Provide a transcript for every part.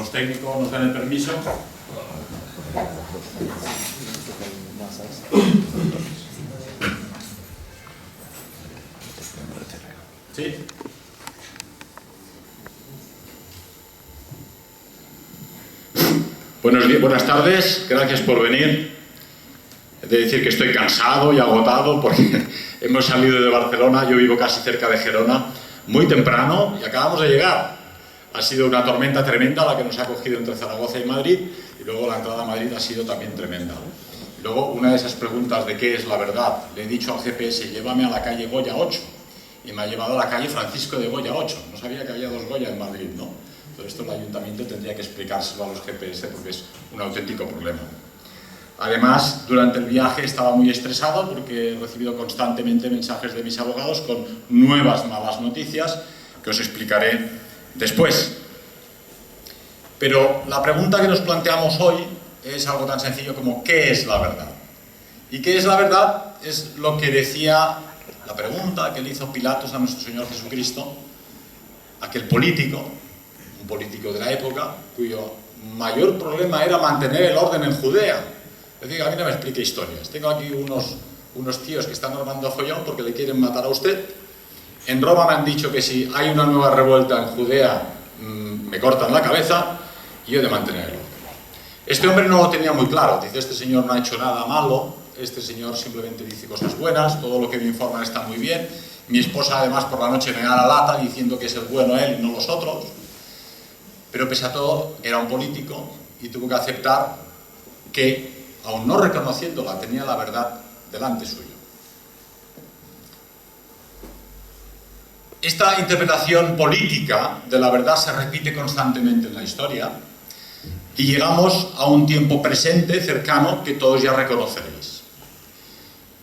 los técnicos nos dan el permiso. ¿Sí? Buenas tardes, gracias por venir. He de decir que estoy cansado y agotado porque hemos salido de Barcelona, yo vivo casi cerca de Gerona, muy temprano y acabamos de llegar. Ha sido una tormenta tremenda la que nos ha cogido entre Zaragoza y Madrid, y luego la entrada a Madrid ha sido también tremenda. Luego, una de esas preguntas de qué es la verdad, le he dicho al GPS, llévame a la calle Goya 8, y me ha llevado a la calle Francisco de Goya 8. No sabía que había dos Goya en Madrid, ¿no? Todo esto el ayuntamiento tendría que explicárselo a los GPS porque es un auténtico problema. Además, durante el viaje estaba muy estresado porque he recibido constantemente mensajes de mis abogados con nuevas malas noticias que os explicaré después. Pero la pregunta que nos planteamos hoy es algo tan sencillo como ¿qué es la verdad? ¿Y qué es la verdad? Es lo que decía la pregunta que le hizo Pilatos a nuestro Señor Jesucristo, aquel político, un político de la época, cuyo mayor problema era mantener el orden en Judea. Es decir, a mí no me explique historias. Tengo aquí unos tíos que están armando follón porque le quieren matar a usted. En Roma me han dicho que si hay una nueva revuelta en Judea me cortan la cabeza y yo he de mantener el orden. Este hombre no lo tenía muy claro. Dice, este señor no ha hecho nada malo, este señor simplemente dice cosas buenas, todo lo que me informan está muy bien. Mi esposa además por la noche me da la lata diciendo que es el bueno él y no los otros. Pero pese a todo era un político y tuvo que aceptar que, aun no reconociéndola, tenía la verdad delante suyo. Esta interpretación política de la verdad se repite constantemente en la historia y llegamos a un tiempo presente, cercano, que todos ya reconoceréis.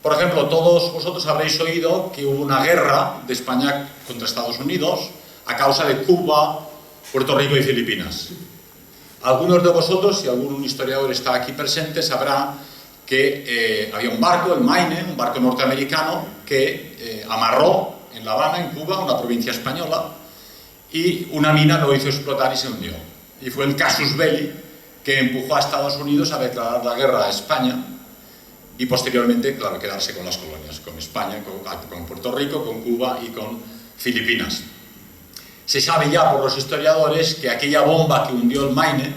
Por ejemplo, todos vosotros habréis oído que hubo una guerra de España contra Estados Unidos a causa de Cuba, Puerto Rico y Filipinas. Algunos de vosotros, si algún historiador está aquí presente, sabrá que había un barco, el Maine, un barco norteamericano, que amarró en La Habana, en Cuba, una provincia española, y una mina lo hizo explotar y se hundió. Y fue el casus belli que empujó a Estados Unidos a declarar la guerra a España y posteriormente, claro, quedarse con las colonias, con España, con Puerto Rico, con Cuba y con Filipinas. Se sabe ya por los historiadores que aquella bomba que hundió el Maine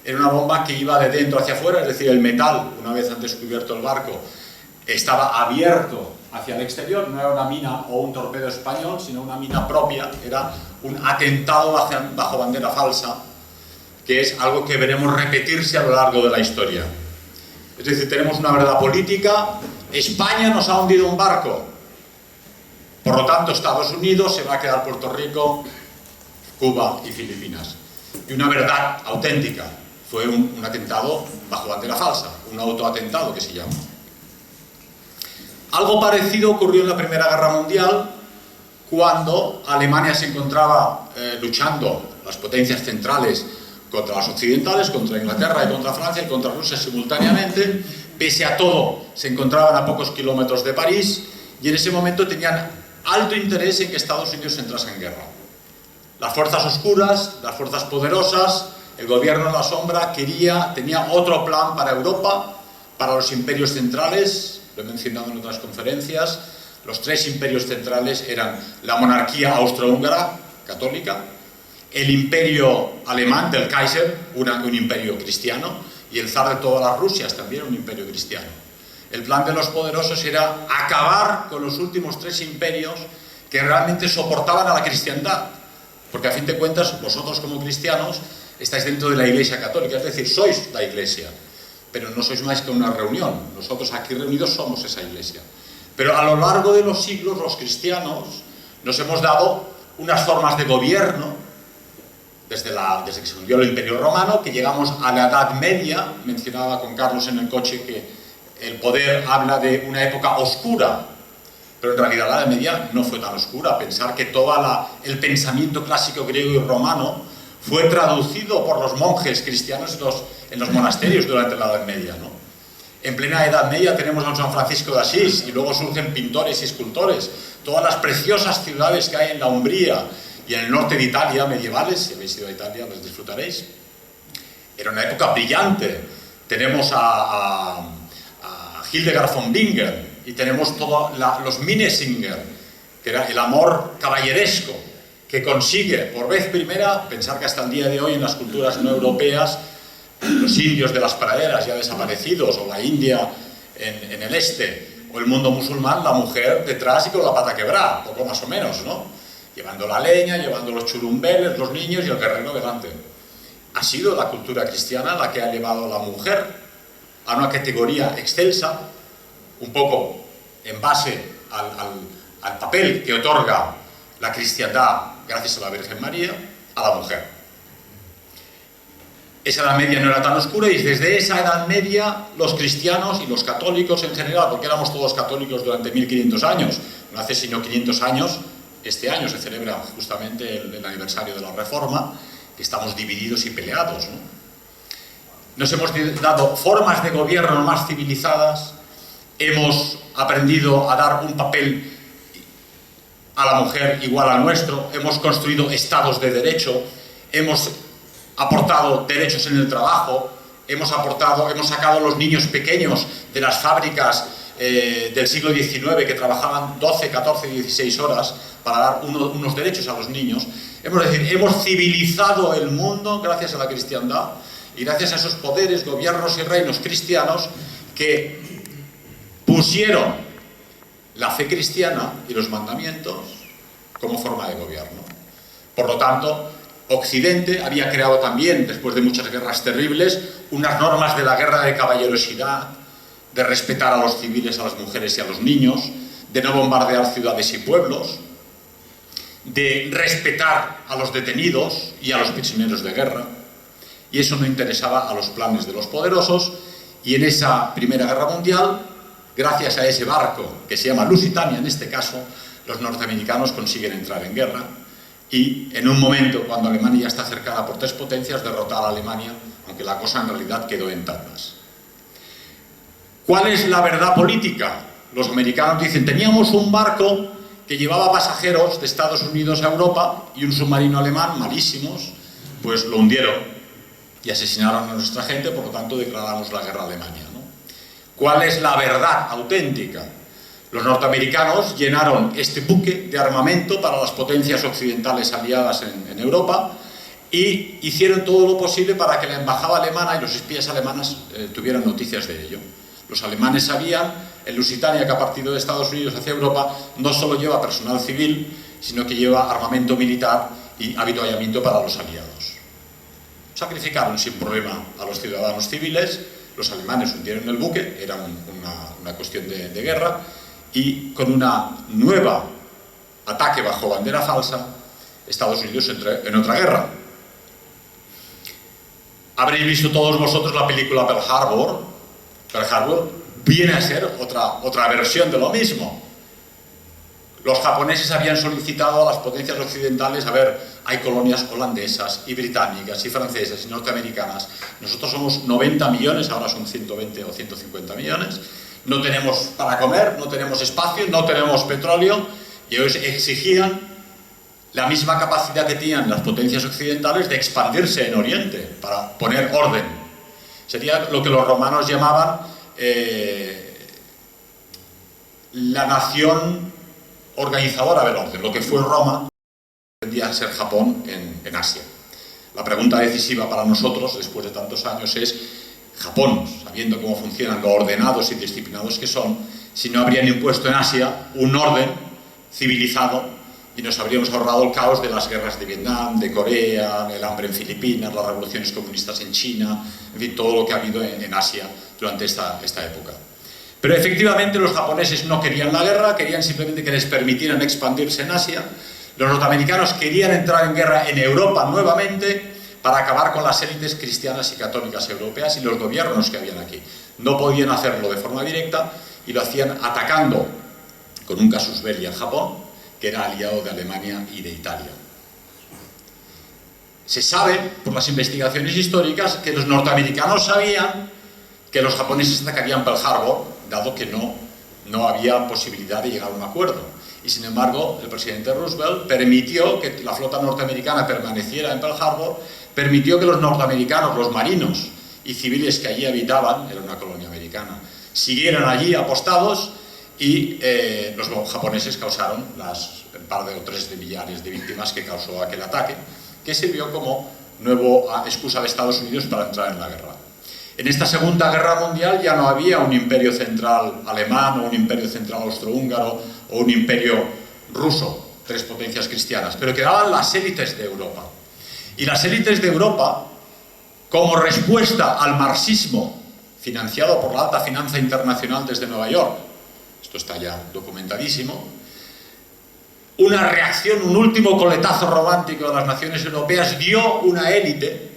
era una bomba que iba de dentro hacia afuera, es decir, el metal, una vez han descubierto el barco, estaba abierto hacia el exterior, no era una mina o un torpedo español, sino una mina propia, era un atentado bajo bandera falsa, que es algo que veremos repetirse a lo largo de la historia. Es decir, tenemos una verdad política, España nos ha hundido un barco, por lo tanto Estados Unidos se va a quedar Puerto Rico, Cuba y Filipinas. Y una verdad auténtica, fue un atentado bajo bandera falsa, un autoatentado que se llama. Algo parecido ocurrió en la Primera Guerra Mundial, cuando Alemania se encontraba luchando, las potencias centrales, contra las occidentales, contra Inglaterra y contra Francia y contra Rusia simultáneamente. Pese a todo, se encontraban a pocos kilómetros de París y en ese momento tenían alto interés en que Estados Unidos entrase en guerra. Las fuerzas oscuras, las fuerzas poderosas, el gobierno en la sombra tenía otro plan para Europa, para los imperios centrales, lo he mencionado en otras conferencias. Los tres imperios centrales eran la monarquía austrohúngara, católica, el imperio alemán del Kaiser, un imperio cristiano, y el zar de todas las Rusias, también un imperio cristiano. El plan de los poderosos era acabar con los últimos tres imperios que realmente soportaban a la cristiandad, porque a fin de cuentas vosotros como cristianos estáis dentro de la Iglesia católica, es decir, sois la Iglesia, pero no sois más que una reunión. Nosotros aquí reunidos somos esa Iglesia. Pero a lo largo de los siglos los cristianos nos hemos dado unas formas de gobierno desde que se hundió el Imperio Romano, que llegamos a la Edad Media. Mencionaba con Carlos en el coche que el poder habla de una época oscura, pero en realidad la Edad Media no fue tan oscura. Pensar que todo el pensamiento clásico griego y romano fue traducido por los monjes cristianos en los monasterios durante la Edad Media, ¿no? En plena Edad Media tenemos a San Francisco de Asís y luego surgen pintores y escultores. Todas las preciosas ciudades que hay en la Umbría y en el norte de Italia medievales, si habéis ido a Italia, las disfrutaréis. Era una época brillante. Tenemos a Hildegard von Bingen y tenemos todos los Minnesänger, que era el amor caballeresco, que consigue por vez primera, pensar que hasta el día de hoy en las culturas no europeas, los indios de las praderas ya desaparecidos, o la India en el este, o el mundo musulmán, la mujer detrás y con la pata quebrada, poco más o menos, ¿no? Llevando la leña, llevando los churumbeles, los niños y el guerrero delante. Ha sido la cultura cristiana la que ha llevado a la mujer a una categoría excelsa, un poco en base al papel que otorga la cristiandad, gracias a la Virgen María, a la mujer. Esa Edad Media no era tan oscura y desde esa Edad Media los cristianos y los católicos en general, porque éramos todos católicos durante 1500 años, no hace sino 500 años, este año se celebra justamente el aniversario de la Reforma, que estamos divididos y peleados, ¿no? Nos hemos dado formas de gobierno más civilizadas, hemos aprendido a dar un papel a la mujer igual al nuestro, hemos construido estados de derecho, hemos aportado derechos en el trabajo, hemos sacado a los niños pequeños de las fábricas del siglo XIX que trabajaban 12, 14, 16 horas para dar unos derechos a los niños. Hemos civilizado el mundo gracias a la cristiandad y gracias a esos poderes, gobiernos y reinos cristianos que pusieron la fe cristiana y los mandamientos como forma de gobierno. Por lo tanto, Occidente había creado también, después de muchas guerras terribles, unas normas de la guerra de caballerosidad, de respetar a los civiles, a las mujeres y a los niños, de no bombardear ciudades y pueblos, de respetar a los detenidos y a los prisioneros de guerra. Y eso no interesaba a los planes de los poderosos, y en esa Primera Guerra Mundial, gracias a ese barco, que se llama Lusitania en este caso, los norteamericanos consiguen entrar en guerra y en un momento, cuando Alemania ya está cercada por 3 potencias, derrotar a Alemania, aunque la cosa en realidad quedó en tablas. ¿Cuál es la verdad política? Los americanos dicen, teníamos un barco que llevaba pasajeros de Estados Unidos a Europa y un submarino alemán, malísimos, pues lo hundieron y asesinaron a nuestra gente, por lo tanto declaramos la guerra a Alemania, ¿no? ¿Cuál es la verdad auténtica? Los norteamericanos llenaron este buque de armamento para las potencias occidentales aliadas en Europa y hicieron todo lo posible para que la embajada alemana y los espías alemanes tuvieran noticias de ello. Los alemanes sabían, el Lusitania, que ha partido de Estados Unidos hacia Europa, no solo lleva personal civil, sino que lleva armamento militar y avituallamiento para los aliados. Sacrificaron sin problema a los ciudadanos civiles, los alemanes hundieron el buque, era una cuestión de guerra, y con una nueva ataque bajo bandera falsa, Estados Unidos entró en otra guerra. Habréis visto todos vosotros la película Pearl Harbor. Pearl Harbor viene a ser otra versión de lo mismo. Los japoneses habían solicitado a las potencias occidentales, a ver, hay colonias holandesas y británicas y francesas y norteamericanas. Nosotros somos 90 millones, ahora son 120 o 150 millones. No tenemos para comer, no tenemos espacio, no tenemos petróleo, y ellos exigían la misma capacidad que tenían las potencias occidentales de expandirse en Oriente para poner orden. Sería lo que los romanos llamaban la nación organizadora del orden, lo que fue Roma tendría a ser Japón en Asia. La pregunta decisiva para nosotros, después de tantos años, es Japón, sabiendo cómo funcionan, lo ordenados y disciplinados que son, si no habrían impuesto en Asia un orden civilizado y nos habríamos ahorrado el caos de las guerras de Vietnam, de Corea, el hambre en Filipinas, las revoluciones comunistas en China, en fin, todo lo que ha habido en Asia durante esta época. Pero efectivamente los japoneses no querían la guerra, querían simplemente que les permitieran expandirse en Asia. Los norteamericanos querían entrar en guerra en Europa nuevamente para acabar con las élites cristianas y católicas europeas y los gobiernos que habían aquí. No podían hacerlo de forma directa y lo hacían atacando con un casus belli a Japón, que era aliado de Alemania y de Italia. Se sabe, por las investigaciones históricas, que los norteamericanos sabían que los japoneses atacarían Pearl Harbor, dado que no había posibilidad de llegar a un acuerdo. Y sin embargo, el presidente Roosevelt permitió que la flota norteamericana permaneciera en Pearl Harbor, permitió que los norteamericanos, los marinos y civiles que allí habitaban, era una colonia americana, siguieran allí apostados y los japoneses causaron el par de o tres de millares de víctimas que causó aquel ataque, que sirvió como nueva excusa de Estados Unidos para entrar en la guerra. En esta Segunda Guerra Mundial ya no había un imperio central alemán o un imperio central austrohúngaro o un imperio ruso, tres potencias cristianas, pero quedaban las élites de Europa. Y las élites de Europa, como respuesta al marxismo financiado por la alta finanza internacional desde Nueva York, esto está ya documentadísimo, una reacción, un último coletazo romántico de las naciones europeas dio una élite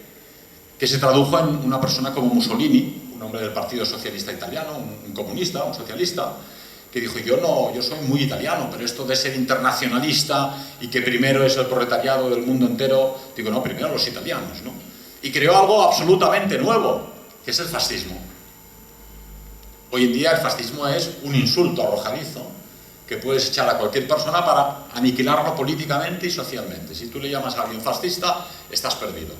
que se tradujo en una persona como Mussolini, un hombre del Partido Socialista Italiano, un comunista, un socialista, que dijo, yo soy muy italiano, pero esto de ser internacionalista y que primero es el proletariado del mundo entero, digo, no, primero los italianos, ¿no? Y creó algo absolutamente nuevo, que es el fascismo. Hoy en día el fascismo es un insulto arrojadizo que puedes echar a cualquier persona para aniquilarlo políticamente y socialmente. Si tú le llamas a alguien fascista, estás perdido.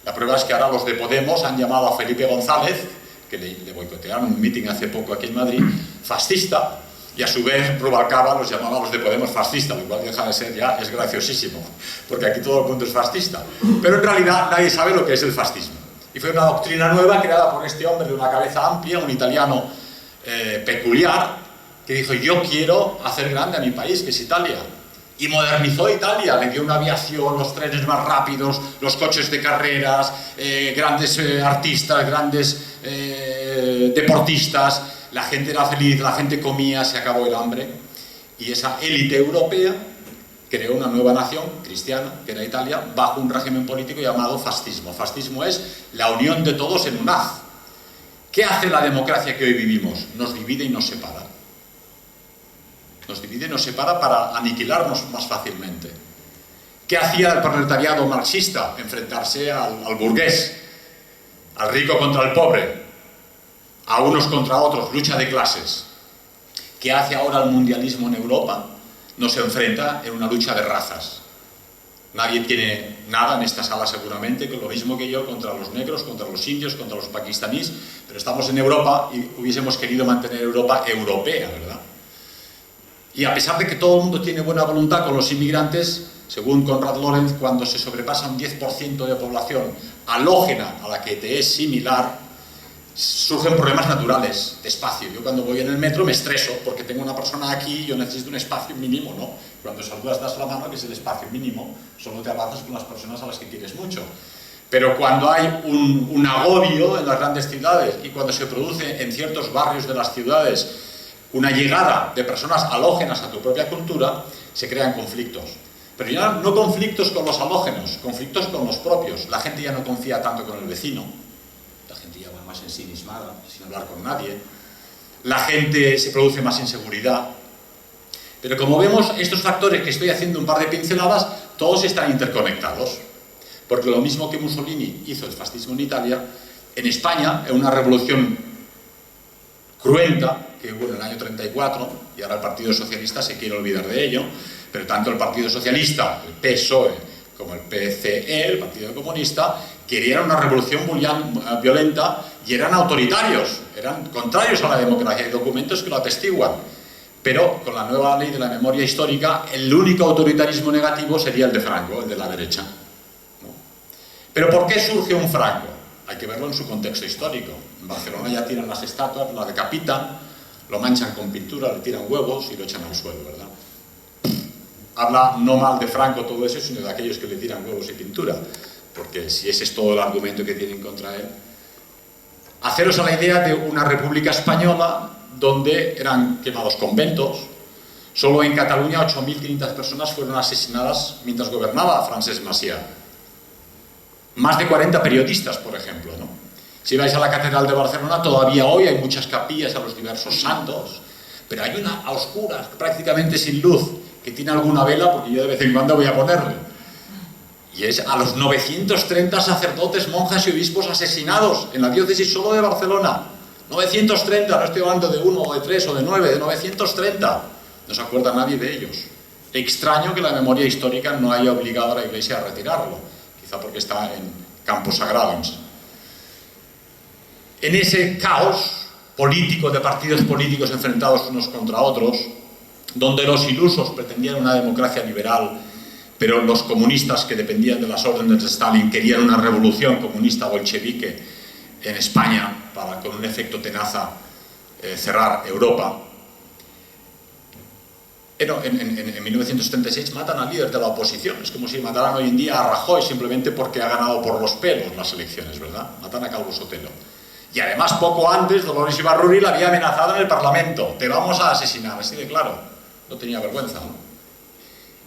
La prueba es que ahora los de Podemos han llamado a Felipe González, que le boicotearon un mitin hace poco aquí en Madrid, fascista, y a su vez Rubalcaba los llamaba a los de Podemos fascista, lo cual deja de ser ya, es graciosísimo, porque aquí todo el mundo es fascista. Pero en realidad nadie sabe lo que es el fascismo. Y fue una doctrina nueva creada por este hombre de una cabeza amplia, un italiano peculiar, que dijo, yo quiero hacer grande a mi país, que es Italia. Y modernizó Italia, le dio una aviación, los trenes más rápidos, los coches de carreras, grandes artistas, grandes deportistas, la gente era feliz, la gente comía, se acabó el hambre. Y esa élite europea creó una nueva nación cristiana, que era Italia, bajo un régimen político llamado fascismo. Fascismo es la unión de todos en un haz. ¿Qué hace la democracia que hoy vivimos? Nos divide y nos separa. Nos divide y nos separa para aniquilarnos más fácilmente. ¿Qué hacía el proletariado marxista? Enfrentarse al burgués, al rico contra el pobre, a unos contra otros, lucha de clases. ¿Qué hace ahora el mundialismo en Europa? Nos enfrenta en una lucha de razas. Nadie tiene nada en esta sala seguramente, con lo mismo que yo, contra los negros, contra los indios, contra los pakistaníes, pero estamos en Europa y hubiésemos querido mantener Europa europea, ¿verdad? Y a pesar de que todo el mundo tiene buena voluntad con los inmigrantes, según Konrad Lorenz, cuando se sobrepasa un 10% de población halógena a la que te es similar, surgen problemas naturales de espacio. Yo cuando voy en el metro me estreso porque tengo una persona aquí y yo necesito un espacio mínimo, ¿no? Cuando saludas das la mano, que es el espacio mínimo, solo te abrazas con las personas a las que quieres mucho. Pero cuando hay un agobio en las grandes ciudades y cuando se produce en ciertos barrios de las ciudades una llegada de personas halógenas a tu propia cultura, se crean conflictos. Pero ya no conflictos con los halógenos, conflictos con los propios. La gente ya no confía tanto con el vecino, la gente ya va más ensimismada, sin hablar con nadie, la gente se produce más inseguridad. Pero como vemos, estos factores que estoy haciendo un par de pinceladas, todos están interconectados. Porque lo mismo que Mussolini hizo el fascismo en Italia, en España, en una revolución cruenta, que hubo en el año 34, y ahora el Partido Socialista se quiere olvidar de ello, pero tanto el Partido Socialista, el PSOE, como el PCE, el Partido Comunista, querían una revolución violenta y eran autoritarios, eran contrarios a la democracia. Hay documentos que lo atestiguan. Pero con la nueva ley de la memoria histórica, el único autoritarismo negativo sería el de Franco, el de la derecha, ¿no? Pero ¿por qué surge un Franco? Hay que verlo en su contexto histórico. En Barcelona ya tiran las estatuas, la decapitan, lo manchan con pintura, le tiran huevos y lo echan al suelo, ¿verdad? Habla no mal de Franco todo eso, sino de aquellos que le tiran huevos y pintura, porque si ese es todo el argumento que tienen contra él. Haceros a la idea de una república española donde eran quemados conventos. Solo en Cataluña 8.500 personas fueron asesinadas mientras gobernaba Francesc Macià. Más de 40 periodistas, por ejemplo, ¿no? Si vais a la Catedral de Barcelona, todavía hoy hay muchas capillas a los diversos santos, pero hay una a oscuras, prácticamente sin luz, que tiene alguna vela, porque yo de vez en cuando voy a ponerle. Y es a los 930 sacerdotes, monjas y obispos asesinados en la diócesis solo de Barcelona. 930, no estoy hablando de 1 o de 3 o de 9, de 930. No se acuerda nadie de ellos. Extraño que la memoria histórica no haya obligado a la Iglesia a retirarlo. Quizá porque está campo sagrado. En ese caos político de partidos políticos enfrentados unos contra otros, donde los ilusos pretendían una democracia liberal, pero los comunistas que dependían de las órdenes de Stalin querían una revolución comunista bolchevique en España para, con un efecto tenaza, cerrar Europa. En 1976 matan al líder de la oposición. Es como si mataran hoy en día a Rajoy simplemente porque ha ganado por los pelos las elecciones, ¿verdad? Matan a Calvo Sotelo. Y además, poco antes, Dolores Ibarruri la había amenazado en el Parlamento. Te vamos a asesinar, así de claro. No tenía vergüenza, ¿no?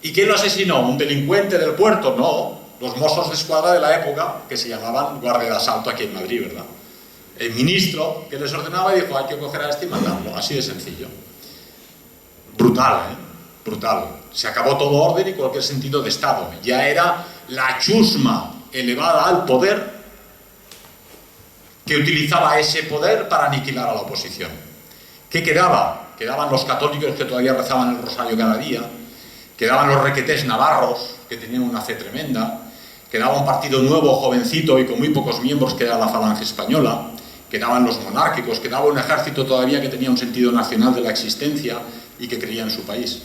¿Y quién lo asesinó? ¿Un delincuente del puerto? No. Los mozos de escuadra de la época, que se llamaban guardia de asalto aquí en Madrid, ¿verdad? El ministro que les ordenaba dijo, hay que coger a este y matarlo. Así de sencillo. Brutal, ¿eh? Brutal. Se acabó todo orden y cualquier sentido de Estado. Ya era la chusma elevada al poder que utilizaba ese poder para aniquilar a la oposición. ¿Qué quedaba? Quedaban los católicos que todavía rezaban el rosario cada día, quedaban los requetés navarros, que tenían una fe tremenda, quedaba un partido nuevo, jovencito y con muy pocos miembros, que era la Falange Española, quedaban los monárquicos, quedaba un ejército todavía que tenía un sentido nacional de la existencia y que creía en su país.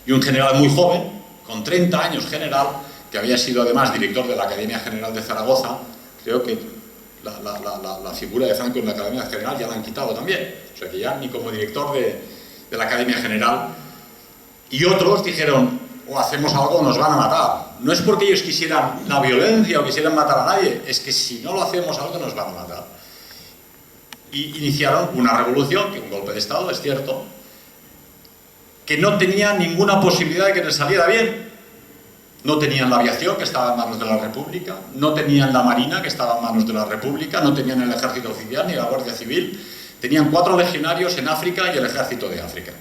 Y un general muy joven, con 30 años general, que había sido además director de la Academia General de Zaragoza. Creo que la figura de Franco en la Academia General ya la han quitado también, o sea que ya ni como director de la Academia General. Y otros dijeron, o hacemos algo o nos van a matar. No es porque ellos quisieran la violencia o quisieran matar a nadie, es que si no lo hacemos algo nos van a matar. Y iniciaron una revolución, que un golpe de Estado, es cierto, que no tenía ninguna posibilidad de que les saliera bien. No tenían la aviación, que estaba en manos de la República, no tenían la Marina, que estaba en manos de la República, no tenían el Ejército Oficial ni la Guardia Civil. Tenían 4 legionarios en África y el Ejército de África.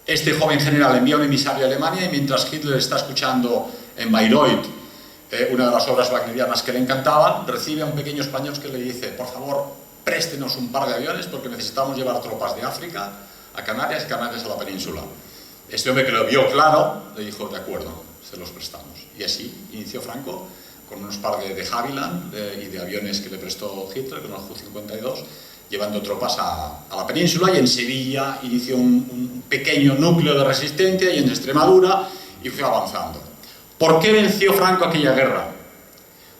Este joven general envía un emisario a Alemania y mientras Hitler está escuchando en Bayreuth una de las obras wagnerianas que le encantaban, recibe a un pequeño español que le dice, por favor, préstenos un par de aviones porque necesitamos llevar tropas de África a Canarias y Canarias a la península. Este hombre, que lo vio claro, le dijo, de acuerdo, se los prestamos. Y así inició Franco con unos par de Havilland y de aviones que le prestó Hitler, con los Ju-52, llevando tropas a la península, y en Sevilla inició un pequeño núcleo de resistencia, y en Extremadura, y fue avanzando. ¿Por qué venció Franco aquella guerra?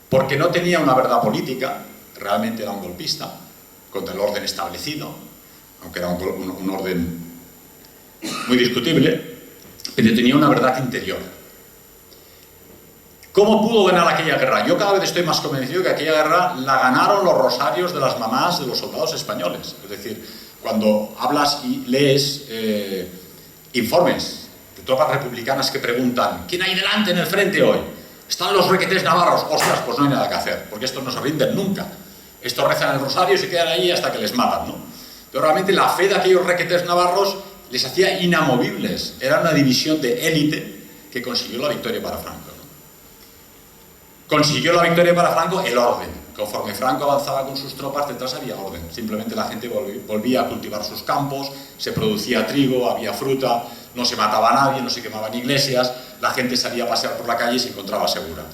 Porque no tenía una verdad política, realmente era un golpista, contra el orden establecido, aunque era un orden muy discutible, pero tenía una verdad interior. ¿Cómo pudo ganar aquella guerra? Yo cada vez estoy más convencido que aquella guerra la ganaron los rosarios de las mamás de los soldados españoles. Es decir, cuando hablas y lees informes de tropas republicanas que preguntan ¿quién hay delante en el frente hoy? ¿Están los requetés navarros? Ostras, pues no hay nada que hacer, porque estos no se rinden nunca. Estos rezan el rosario y se quedan ahí hasta que les matan, ¿no? Pero realmente la fe de aquellos requetés navarros les hacía inamovibles. Era una división de élite que consiguió la victoria para Franco, ¿no? Consiguió la victoria para Franco el orden. Conforme Franco avanzaba con sus tropas, detrás había orden. Simplemente la gente volvía a cultivar sus campos, se producía trigo, había fruta, no se mataba a nadie, no se quemaban iglesias, la gente salía a pasear por la calle y se encontraba segura.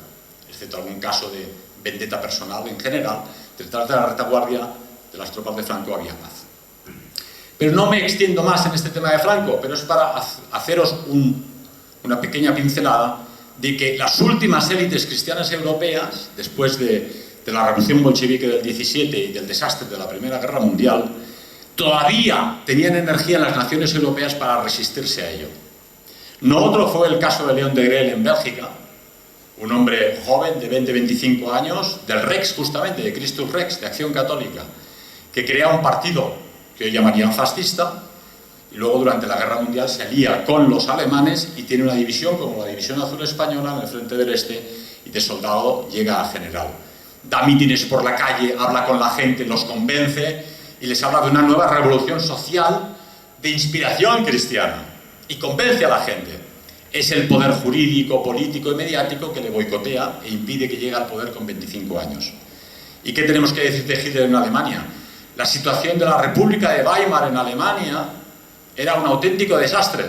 Excepto algún caso de vendetta personal, en general, detrás de la retaguardia de las tropas de Franco había paz. Pero no me extiendo más en este tema de Franco, pero es para haceros una pequeña pincelada de que las últimas élites cristianas europeas, después de la revolución bolchevique del 17 y del desastre de la Primera Guerra Mundial, todavía tenían energía en las naciones europeas para resistirse a ello. No otro fue el caso de León de Grelle en Bélgica, un hombre joven de 20-25 años, del Rex justamente, de Christus Rex, de Acción Católica, que crea un partido que hoy llamarían fascista, y luego durante la Guerra Mundial se alía con los alemanes y tiene una división como la División Azul Española en el frente del Este, y de soldado llega a general. Da mítines por la calle, habla con la gente, los convence y les habla de una nueva revolución social de inspiración cristiana y convence a la gente. Es el poder jurídico, político y mediático que le boicotea e impide que llegue al poder con 25 años. ¿Y qué tenemos que decir de Hitler en Alemania? La situación de la República de Weimar en Alemania era un auténtico desastre.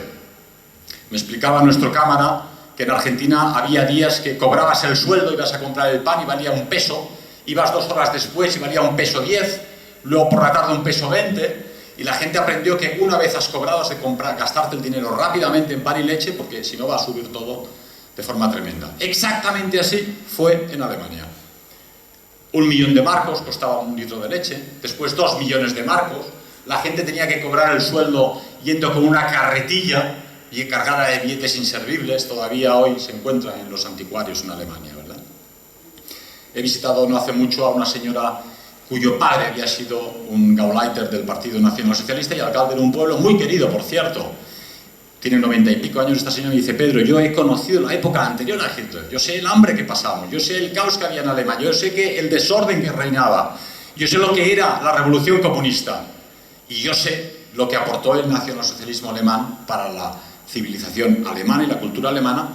Me explicaba nuestro cámara que en Argentina había días que cobrabas el sueldo, ibas a comprar el pan y valía 1 peso, ibas 2 horas después y valía 1,10 pesos, luego por la tarde 1,20 pesos, y la gente aprendió que una vez has cobrado has de gastarte el dinero rápidamente en pan y leche, porque si no va a subir todo de forma tremenda. Exactamente así fue en Alemania. 1 millón de marcos costaba 1 litro de leche, después 2 millones de marcos, la gente tenía que cobrar el sueldo yendo con una carretilla y cargada de billetes inservibles, todavía hoy se encuentran en los anticuarios en Alemania, ¿verdad? He visitado no hace mucho a una señora cuyo padre había sido un Gauleiter del Partido Nacional Socialista y alcalde de un pueblo muy querido, por cierto. Tiene 90 y pico años esta señora y dice: Pedro, yo he conocido la época anterior a Hitler, yo sé el hambre que pasamos, yo sé el caos que había en Alemania, yo sé que el desorden que reinaba, yo sé lo que era la revolución comunista y yo sé lo que aportó el nacionalsocialismo alemán para la civilización alemana y la cultura alemana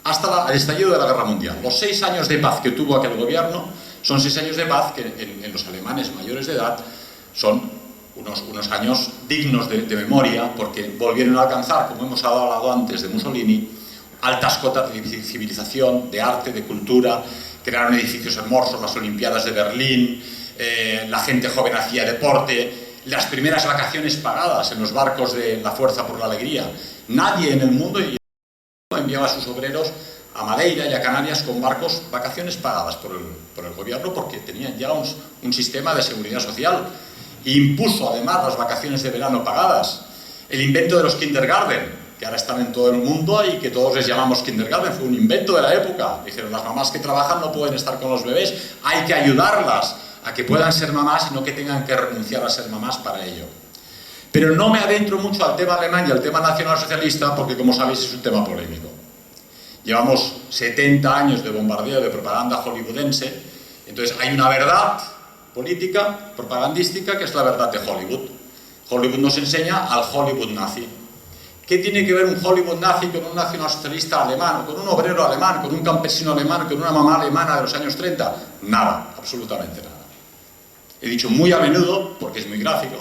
hasta el estallido de la Guerra Mundial. Los 6 años de paz que tuvo aquel gobierno son 6 años de paz que en los alemanes mayores de edad son unos años dignos de memoria, porque volvieron a alcanzar, como hemos hablado antes de Mussolini, altas cotas de civilización, de arte, de cultura, crearon edificios hermosos, las Olimpiadas de Berlín, la gente joven hacía deporte, las primeras vacaciones pagadas en los barcos de la Fuerza por la Alegría. Nadie en el mundo enviaba a sus obreros a Madeira y a Canarias con barcos, vacaciones pagadas por el gobierno, porque tenían ya un sistema de seguridad social. Impuso además las vacaciones de verano pagadas, el invento de los kindergarten, que ahora están en todo el mundo y que todos les llamamos kindergarten, fue un invento de la época. Dijeron: las mamás que trabajan no pueden estar con los bebés, hay que ayudarlas a que puedan ser mamás y no que tengan que renunciar a ser mamás para ello. Pero no me adentro mucho al tema alemán y al tema nacionalsocialista porque, como sabéis, es un tema polémico. Llevamos 70 años de bombardeo de propaganda hollywoodense, entonces hay una verdad política, propagandística, que es la verdad de Hollywood. Hollywood nos enseña al Hollywood nazi. ¿Qué tiene que ver un Hollywood nazi con un nacionalsocialista alemán, con un obrero alemán, con un campesino alemán, con una mamá alemana de los años 30? Nada, absolutamente nada. He dicho muy a menudo, porque es muy gráfico,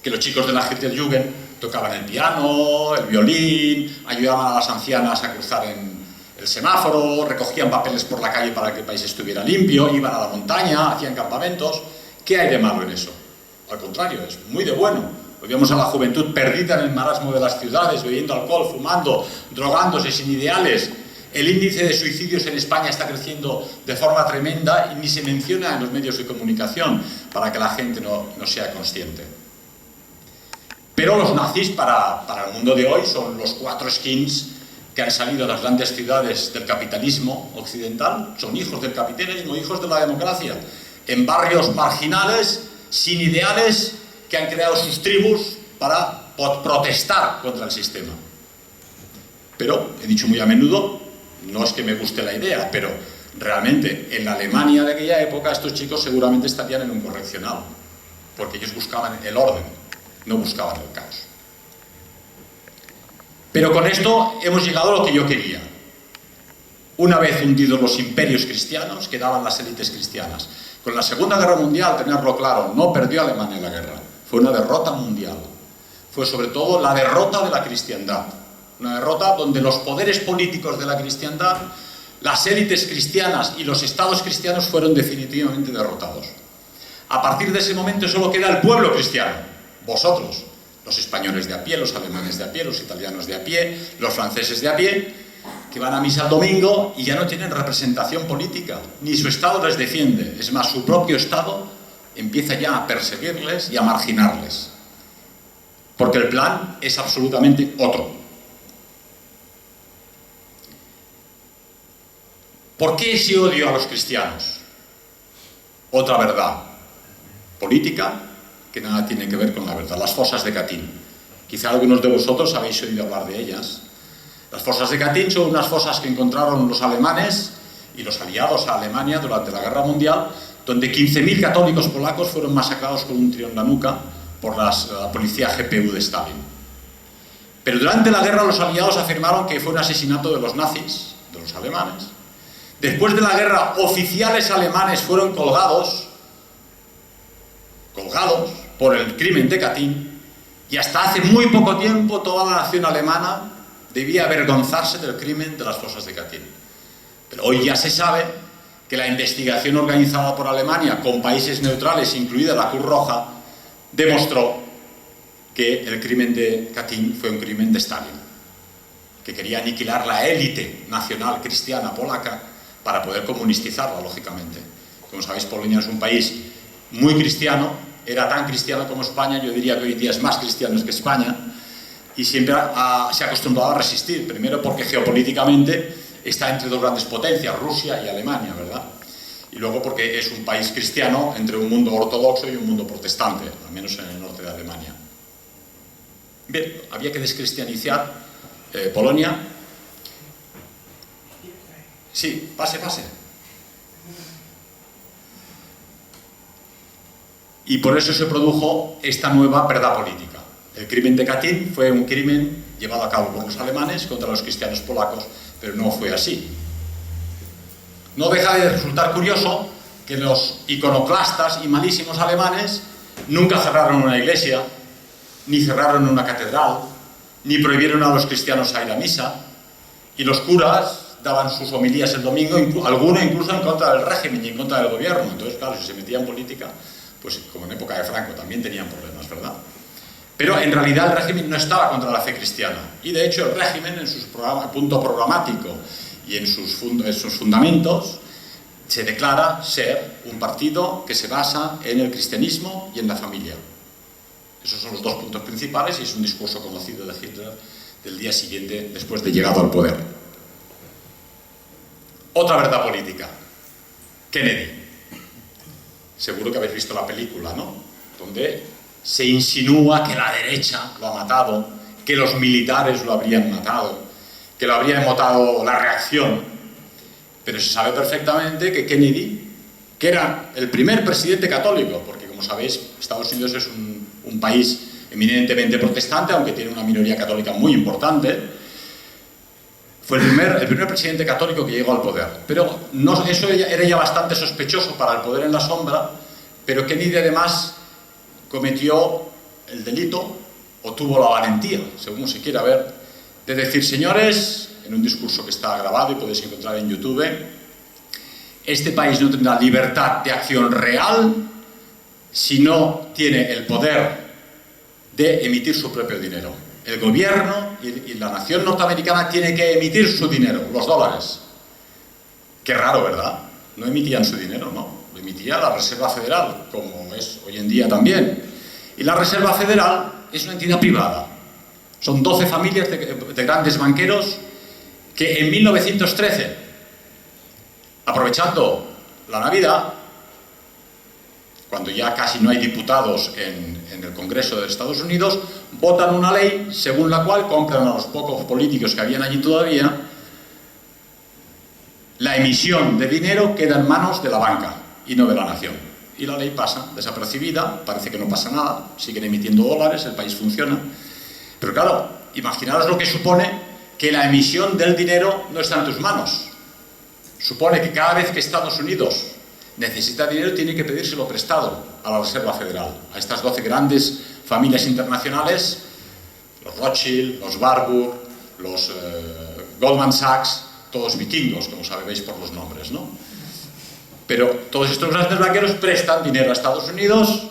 que los chicos de la Hitlerjugend tocaban el piano, el violín, ayudaban a las ancianas a cruzar en el semáforo, recogían papeles por la calle para que el país estuviera limpio, iban a la montaña, hacían campamentos. ¿Qué hay de malo en eso? Al contrario, es muy de bueno. Hoy vemos a la juventud perdida en el marasmo de las ciudades, bebiendo alcohol, fumando, drogándose, sin ideales. El índice de suicidios en España está creciendo de forma tremenda y ni se menciona en los medios de comunicación para que la gente no sea consciente. Pero los nazis para el mundo de hoy son los 4 skins que han salido de las grandes ciudades del capitalismo occidental, son hijos del capitalismo, hijos de la democracia, en barrios marginales, sin ideales, que han creado sus tribus para protestar contra el sistema. Pero, he dicho muy a menudo, no es que me guste la idea, pero realmente en la Alemania de aquella época estos chicos seguramente estarían en un correccional, porque ellos buscaban el orden, no buscaban el caos. Pero con esto hemos llegado a lo que yo quería. Una vez hundidos los imperios cristianos, quedaban las élites cristianas. Con la Segunda Guerra Mundial, tenerlo claro, no perdió Alemania la guerra. Fue una derrota mundial. Fue sobre todo la derrota de la cristiandad. Una derrota donde los poderes políticos de la cristiandad, las élites cristianas y los estados cristianos fueron definitivamente derrotados. A partir de ese momento solo queda el pueblo cristiano. Vosotros, los españoles de a pie, los alemanes de a pie, los italianos de a pie, los franceses de a pie, que van a misa el domingo y ya no tienen representación política, ni su Estado les defiende. Es más, su propio Estado empieza ya a perseguirles y a marginarles. Porque el plan es absolutamente otro. ¿Por qué ese odio a los cristianos? Otra verdad política que nada tiene que ver con la verdad. Las fosas de Katyn. Quizá algunos de vosotros habéis oído hablar de ellas. Las fosas de Katyn son unas fosas que encontraron los alemanes y los aliados a Alemania durante la Guerra Mundial, donde 15.000 católicos polacos fueron masacrados con un tiro en la nuca por la policía GPU de Stalin. Pero durante la guerra los aliados afirmaron que fue un asesinato de los nazis, de los alemanes. Después de la guerra, oficiales alemanes fueron colgados por el crimen de Katyn, y hasta hace muy poco tiempo toda la nación alemana debía avergonzarse del crimen de las fosas de Katyn. Pero hoy ya se sabe que la investigación organizada por Alemania con países neutrales, incluida la Cruz Roja, demostró que el crimen de Katyn fue un crimen de Stalin, que quería aniquilar la élite nacional cristiana polaca para poder comunistizarla, lógicamente. Como sabéis, Polonia es un país muy cristiano, era tan cristiano como España, yo diría que hoy en día es más cristiano que España, y siempre se ha acostumbrado a resistir, primero porque geopolíticamente está entre dos grandes potencias, Rusia y Alemania, ¿verdad? Y luego porque es un país cristiano entre un mundo ortodoxo y un mundo protestante, al menos en el norte de Alemania. Bien, había que descristianizar Polonia. Sí, pase. Y por eso se produjo esta nueva verdad política. El crimen de Katyn fue un crimen llevado a cabo por los alemanes contra los cristianos polacos, pero no fue así. No deja de resultar curioso que los iconoclastas y malísimos alemanes nunca cerraron una iglesia, ni cerraron una catedral, ni prohibieron a los cristianos a ir a misa, y los curas daban sus homilías el domingo, alguno incluso en contra del régimen y en contra del gobierno. Entonces, claro, si se metían en política, pues como en época de Franco también tenían problemas, ¿verdad? Pero en realidad el régimen no estaba contra la fe cristiana, y de hecho el régimen en su punto programático y en sus fundamentos se declara ser un partido que se basa en el cristianismo y en la familia. Esos son los dos puntos principales y es un discurso conocido de Hitler del día siguiente después de llegado al poder. Otra verdad política, Kennedy. Seguro que habéis visto la película, ¿no? Donde se insinúa que la derecha lo ha matado, que los militares lo habrían matado, que lo habría matado la reacción. Pero se sabe perfectamente que Kennedy, que era el primer presidente católico, porque como sabéis, Estados Unidos es un país eminentemente protestante, aunque tiene una minoría católica muy importante, fue el primer presidente católico que llegó al poder. Pero eso era ya bastante sospechoso para el poder en la sombra, pero Kennedy además cometió el delito, o tuvo la valentía, según se quiera ver, de decir: señores, en un discurso que está grabado y podéis encontrar en YouTube, este país no tendrá libertad de acción real si no tiene el poder de emitir su propio dinero. El gobierno y la nación norteamericana tiene que emitir su dinero, los dólares. Qué raro, ¿verdad? No emitían su dinero, no. Lo emitía la Reserva Federal, como es hoy en día también. Y la Reserva Federal es una entidad privada. Son 12 familias de grandes banqueros que en 1913, aprovechando la Navidad, cuando ya casi no hay diputados en el Congreso de Estados Unidos, votan una ley según la cual compran a los pocos políticos que habían allí todavía. La emisión de dinero queda en manos de la banca y no de la nación. Y la ley pasa desapercibida, parece que no pasa nada, siguen emitiendo dólares, el país funciona. Pero claro, imaginaros lo que supone que la emisión del dinero no está en tus manos. Supone que cada vez que Estados Unidos necesita dinero, tiene que pedírselo prestado a la Reserva Federal, a estas 12 grandes familias internacionales, los Rothschild, los Warburg, los Goldman Sachs, todos vikingos, como sabéis por los nombres, ¿no? Pero todos estos grandes banqueros prestan dinero a Estados Unidos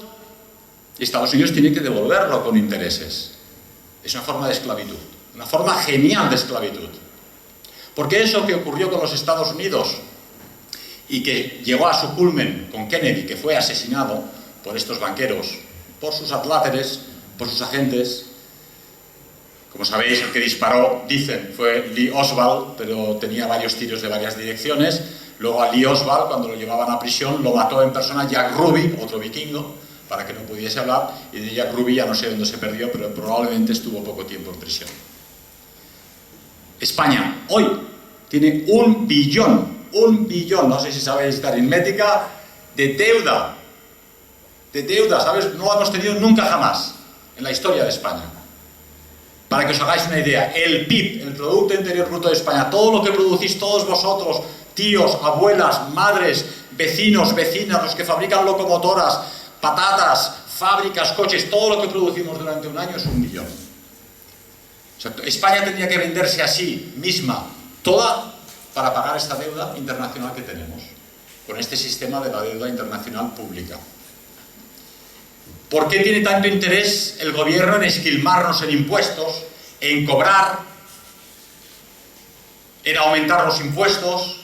y Estados Unidos tiene que devolverlo con intereses. Es una forma de esclavitud, una forma genial de esclavitud. Porque eso que ocurrió con los Estados Unidos y que llegó a su culmen con Kennedy, que fue asesinado por estos banqueros, por sus adláteres, por sus agentes. Como sabéis, el que disparó, dicen, fue Lee Oswald, pero tenía varios tiros de varias direcciones. Luego a Lee Oswald, cuando lo llevaban a prisión, lo mató en persona Jack Ruby, otro vikingo, para que no pudiese hablar, y de Jack Ruby ya no sé dónde se perdió, pero probablemente estuvo poco tiempo en prisión. España, hoy, tiene 1 billón, no sé si sabéis la aritmética, de deuda, ¿sabes? No lo hemos tenido nunca jamás en la historia de España. Para que os hagáis una idea, el PIB, el Producto Interior Bruto de España, todo lo que producís todos vosotros, tíos, abuelas, madres, vecinos, vecinas, los que fabrican locomotoras, patatas, fábricas, coches, todo lo que producimos durante un año es 1 billón. O sea, España tendría que venderse a sí misma toda para pagar esta deuda internacional que tenemos, con este sistema de la deuda internacional pública. ¿Por qué tiene tanto interés el gobierno en esquilmarnos en impuestos, en cobrar, en aumentar los impuestos,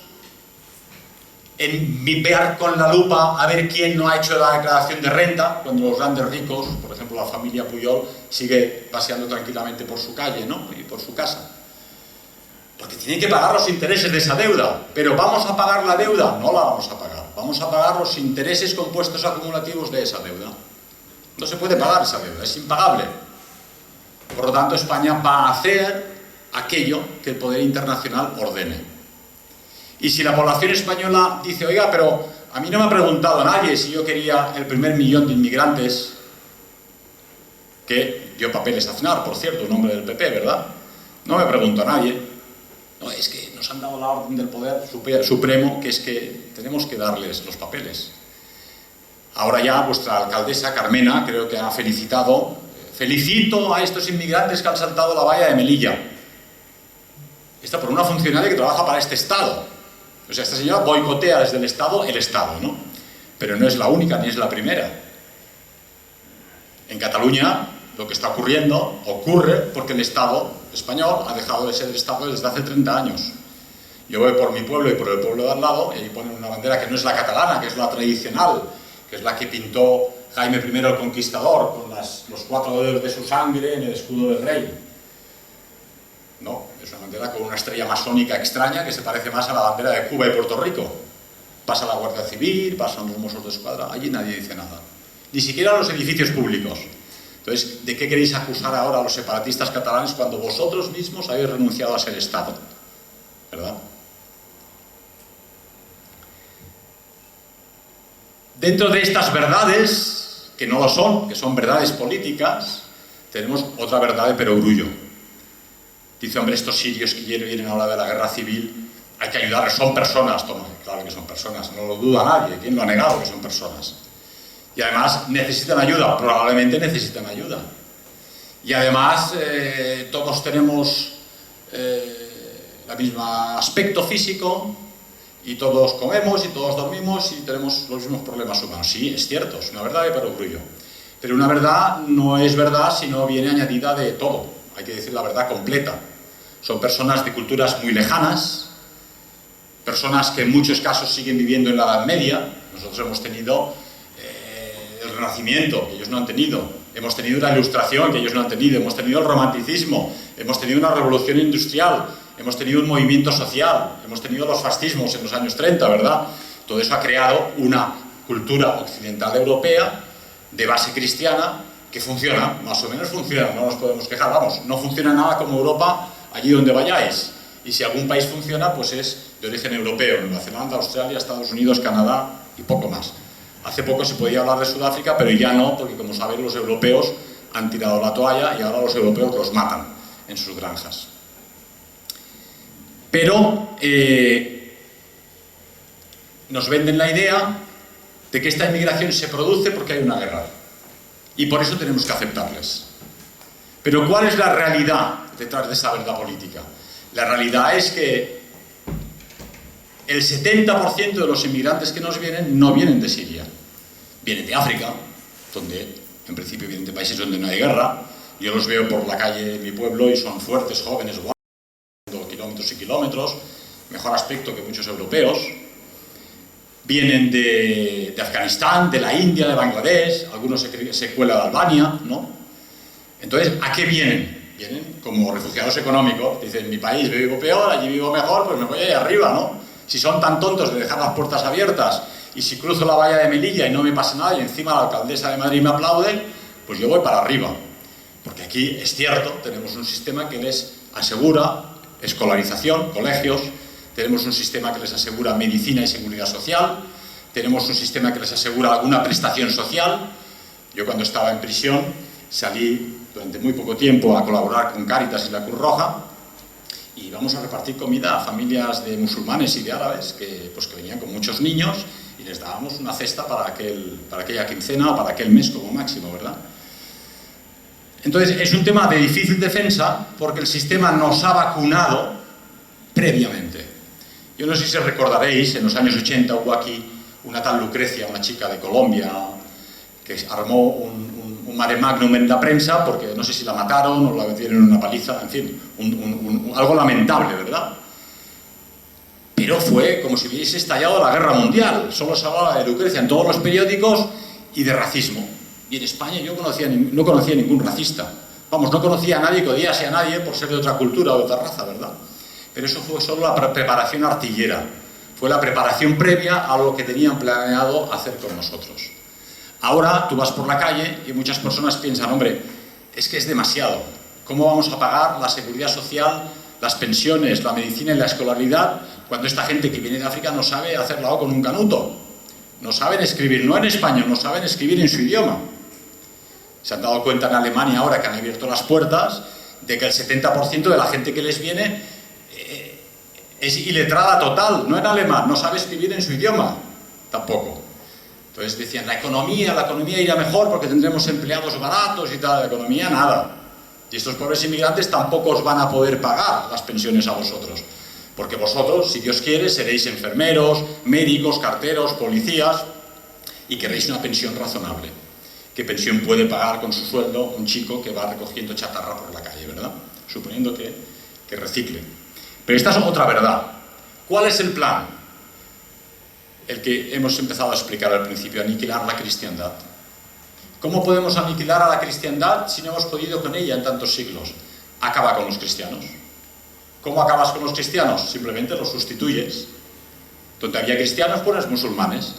en ver con la lupa a ver quién no ha hecho la declaración de renta, cuando los grandes ricos, por ejemplo la familia Pujol, sigue paseando tranquilamente por su calle, ¿no? Y por su casa? Porque tienen que pagar los intereses de esa deuda. ¿Pero vamos a pagar la deuda? No la vamos a pagar. Vamos a pagar los intereses compuestos acumulativos de esa deuda. No se puede pagar esa deuda, es impagable. Por lo tanto, España va a hacer aquello que el poder internacional ordene. Y si la población española dice, oiga, pero a mí no me ha preguntado nadie si yo quería el primer millón de inmigrantes, que dio papeles a Aznar, por cierto, un hombre del PP, ¿verdad? No me preguntó a nadie. No, es que nos han dado la orden del poder supremo, que es que tenemos que darles los papeles. Ahora ya vuestra alcaldesa, Carmena, creo que ha felicitado, felicito a estos inmigrantes que han saltado la valla de Melilla. Esta por una funcionaria que trabaja para este Estado. O sea, esta señora boicotea desde el Estado, ¿no? Pero no es la única ni es la primera. En Cataluña lo que está ocurriendo ocurre porque el Estado español ha dejado de ser el Estado desde hace 30 años. Yo voy por mi pueblo y por el pueblo de al lado y ahí ponen una bandera que no es la catalana, que es la tradicional, que es la que pintó Jaime I el Conquistador con los 4 dedos de su sangre en el escudo del rey. No, es una bandera con una estrella masónica extraña que se parece más a la bandera de Cuba y Puerto Rico. Pasa la Guardia Civil, pasan los Mossos de Escuadra, allí nadie dice nada. Ni siquiera los edificios públicos. Entonces, ¿de qué queréis acusar ahora a los separatistas catalanes cuando vosotros mismos habéis renunciado a ser Estado? ¿Verdad? Dentro de estas verdades, que no lo son, que son verdades políticas, tenemos otra verdad de perogrullo. Dice, hombre, estos sirios que vienen ahora de la guerra civil, hay que ayudarles, son personas. Toma, claro que son personas, no lo duda nadie, ¿quién lo ha negado que son personas? Y además necesitan ayuda, probablemente necesitan ayuda. Y además todos tenemos el mismo aspecto físico, y todos comemos y todos dormimos y tenemos los mismos problemas humanos. Sí, es cierto, es una verdad de perogrullo. Pero una verdad no es verdad si no viene añadida de todo. Hay que decir la verdad completa. Son personas de culturas muy lejanas, personas que en muchos casos siguen viviendo en la Edad Media. Nosotros hemos tenido el Renacimiento, que ellos no han tenido. Hemos tenido la Ilustración, que ellos no han tenido. Hemos tenido el Romanticismo. Hemos tenido una revolución industrial. Hemos tenido un movimiento social. Hemos tenido los fascismos en los años 30, ¿verdad? Todo eso ha creado una cultura occidental europea de base cristiana que funciona, más o menos funciona, no nos podemos quejar, vamos, no funciona nada como Europa allí donde vayáis. Y si algún país funciona, pues es de origen europeo, Nueva Zelanda, Australia, Estados Unidos, Canadá y poco más. Hace poco se podía hablar de Sudáfrica, pero ya no, porque como sabéis los europeos han tirado la toalla y ahora los europeos los matan en sus granjas. Pero nos venden la idea de que esta inmigración se produce porque hay una guerra. Y por eso tenemos que aceptarles. Pero ¿cuál es la realidad detrás de esa verdad política? La realidad es que el 70% de los inmigrantes que nos vienen no vienen de Siria. Vienen de África, donde en principio vienen de países donde no hay guerra. Yo los veo por la calle de mi pueblo y son fuertes, jóvenes, guapos, kilómetros y kilómetros, mejor aspecto que muchos europeos. Vienen de Afganistán, de la India, de Bangladesh, algunos se cuelan de Albania, ¿no? Entonces, ¿a qué vienen? Vienen como refugiados económicos. Dicen, en mi país vivo peor, allí vivo mejor, pues me voy ahí arriba, ¿no? Si son tan tontos de dejar las puertas abiertas y si cruzo la valla de Melilla y no me pasa nada y encima la alcaldesa de Madrid me aplaude, pues yo voy para arriba. Porque aquí, es cierto, tenemos un sistema que les asegura escolarización, colegios. Tenemos un sistema que les asegura medicina y seguridad social, tenemos un sistema que les asegura alguna prestación social. Yo cuando estaba en prisión salí durante muy poco tiempo a colaborar con Cáritas y la Cruz Roja y íbamos a repartir comida a familias de musulmanes y de árabes que venían con muchos niños y les dábamos una cesta para aquella quincena, para aquel mes como máximo, ¿verdad? Entonces, es un tema de difícil defensa porque el sistema nos ha vacunado previamente. Yo no sé si recordaréis, en los años 80 hubo aquí una tal Lucrecia, una chica de Colombia, que armó un mare magnum en la prensa porque no sé si la mataron o la metieron en una paliza, en fin, algo lamentable, ¿verdad? Pero fue como si hubiese estallado la guerra mundial. Solo se hablaba de Lucrecia en todos los periódicos y de racismo. Y en España yo no conocía ningún racista. Vamos, no conocía a nadie que odiase a nadie por ser de otra cultura o de otra raza, ¿verdad? Pero eso fue solo la preparación artillera. Fue la preparación previa a lo que tenían planeado hacer con nosotros. Ahora tú vas por la calle y muchas personas piensan, hombre, es que es demasiado. ¿Cómo vamos a pagar la seguridad social, las pensiones, la medicina y la escolaridad cuando esta gente que viene de África no sabe hacerla con un canuto? No saben escribir, no en español, no saben escribir en su idioma. Se han dado cuenta en Alemania ahora que han abierto las puertas de que el 70% de la gente que les viene es iletrada total, no en alemán, no sabe escribir en su idioma, tampoco. Entonces decían, la economía irá mejor porque tendremos empleados baratos y tal, la economía nada. Y estos pobres inmigrantes tampoco os van a poder pagar las pensiones a vosotros. Porque vosotros, si Dios quiere, seréis enfermeros, médicos, carteros, policías y queréis una pensión razonable. ¿Qué pensión puede pagar con su sueldo un chico que va recogiendo chatarra por la calle, verdad? Suponiendo que recicle. Pero esta es otra verdad. ¿Cuál es el plan? El que hemos empezado a explicar al principio, aniquilar la cristiandad. ¿Cómo podemos aniquilar a la cristiandad si no hemos podido con ella en tantos siglos? Acaba con los cristianos. ¿Cómo acabas con los cristianos? Simplemente los sustituyes. Donde había cristianos, pones musulmanes.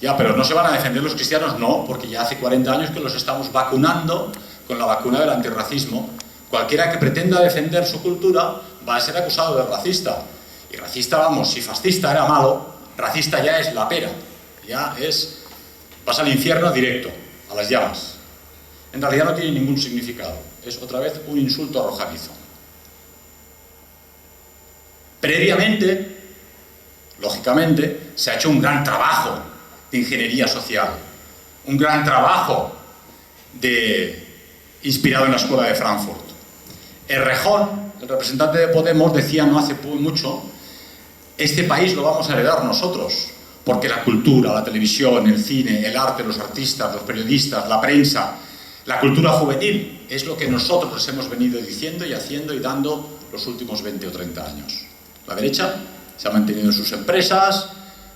Ya, pero ¿no se van a defender los cristianos? No, porque ya hace 40 años que los estamos vacunando con la vacuna del antirracismo. Cualquiera que pretenda defender su cultura va a ser acusado de racista. Y racista, vamos, si fascista era malo, racista ya es la pera. Ya es... vas al infierno directo, a las llamas. En realidad no tiene ningún significado. Es otra vez un insulto arrojadizo. Previamente, lógicamente, se ha hecho un gran trabajo de ingeniería social, un gran trabajo inspirado en la escuela de Frankfurt. Errejón, el representante de Podemos, decía no hace mucho, este país lo vamos a heredar nosotros, porque la cultura, la televisión, el cine, el arte, los artistas, los periodistas, la prensa, la cultura juvenil, es lo que nosotros les hemos venido diciendo y haciendo y dando los últimos 20 o 30 años. La derecha se ha mantenido en sus empresas,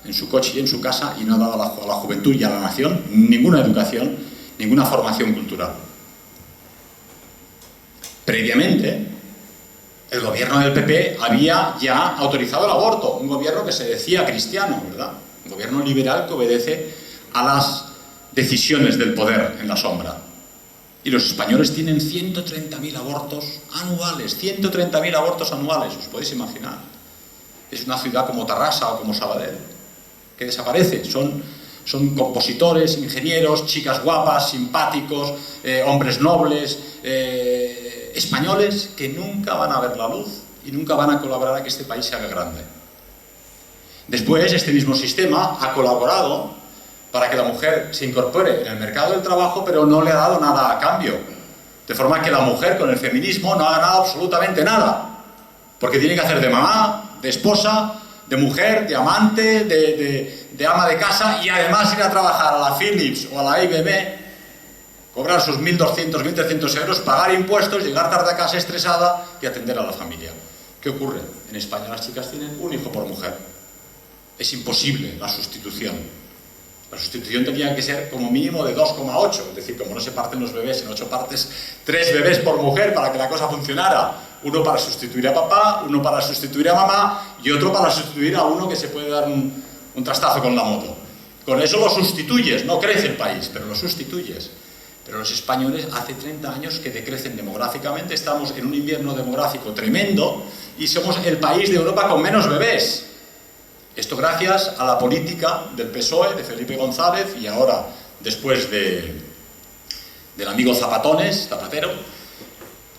en su coche y en su casa y no ha dado a la juventud y a la nación ninguna educación, ninguna formación cultural. Previamente, el gobierno del PP había ya autorizado el aborto, un gobierno que se decía cristiano, ¿verdad? Un gobierno liberal que obedece a las decisiones del poder en la sombra. Y los españoles tienen 130.000 abortos anuales, 130.000 abortos anuales, ¿os podéis imaginar? Es una ciudad como Tarrasa o como Sabadell, que desaparece. Son compositores, ingenieros, chicas guapas, simpáticos, hombres nobles, españoles que nunca van a ver la luz y nunca van a colaborar a que este país se haga grande. Después, este mismo sistema ha colaborado para que la mujer se incorpore en el mercado del trabajo, pero no le ha dado nada a cambio. De forma que la mujer con el feminismo no ha ganado absolutamente nada, porque tiene que hacer de mamá, de esposa, de mujer, de amante, de ama de casa y además ir a trabajar a la Philips o a la IBM, cobrar sus 1.200, 1.300 euros, pagar impuestos, llegar tarde a casa estresada y atender a la familia. ¿Qué ocurre? En España las chicas tienen un hijo por mujer. Es imposible la sustitución. La sustitución tendría que ser como mínimo de 2,8, es decir, como no se parten los bebés en 8 partes, 3 bebés por mujer para que la cosa funcionara. Uno para sustituir a papá, uno para sustituir a mamá y otro para sustituir a uno que se puede dar un trastazo con la moto. Con eso lo sustituyes, no crece el país, pero lo sustituyes. Pero los españoles hace 30 años que decrecen demográficamente, estamos en un invierno demográfico tremendo y somos el país de Europa con menos bebés. Esto gracias a la política del PSOE, de Felipe González y ahora, después del amigo Zapatero,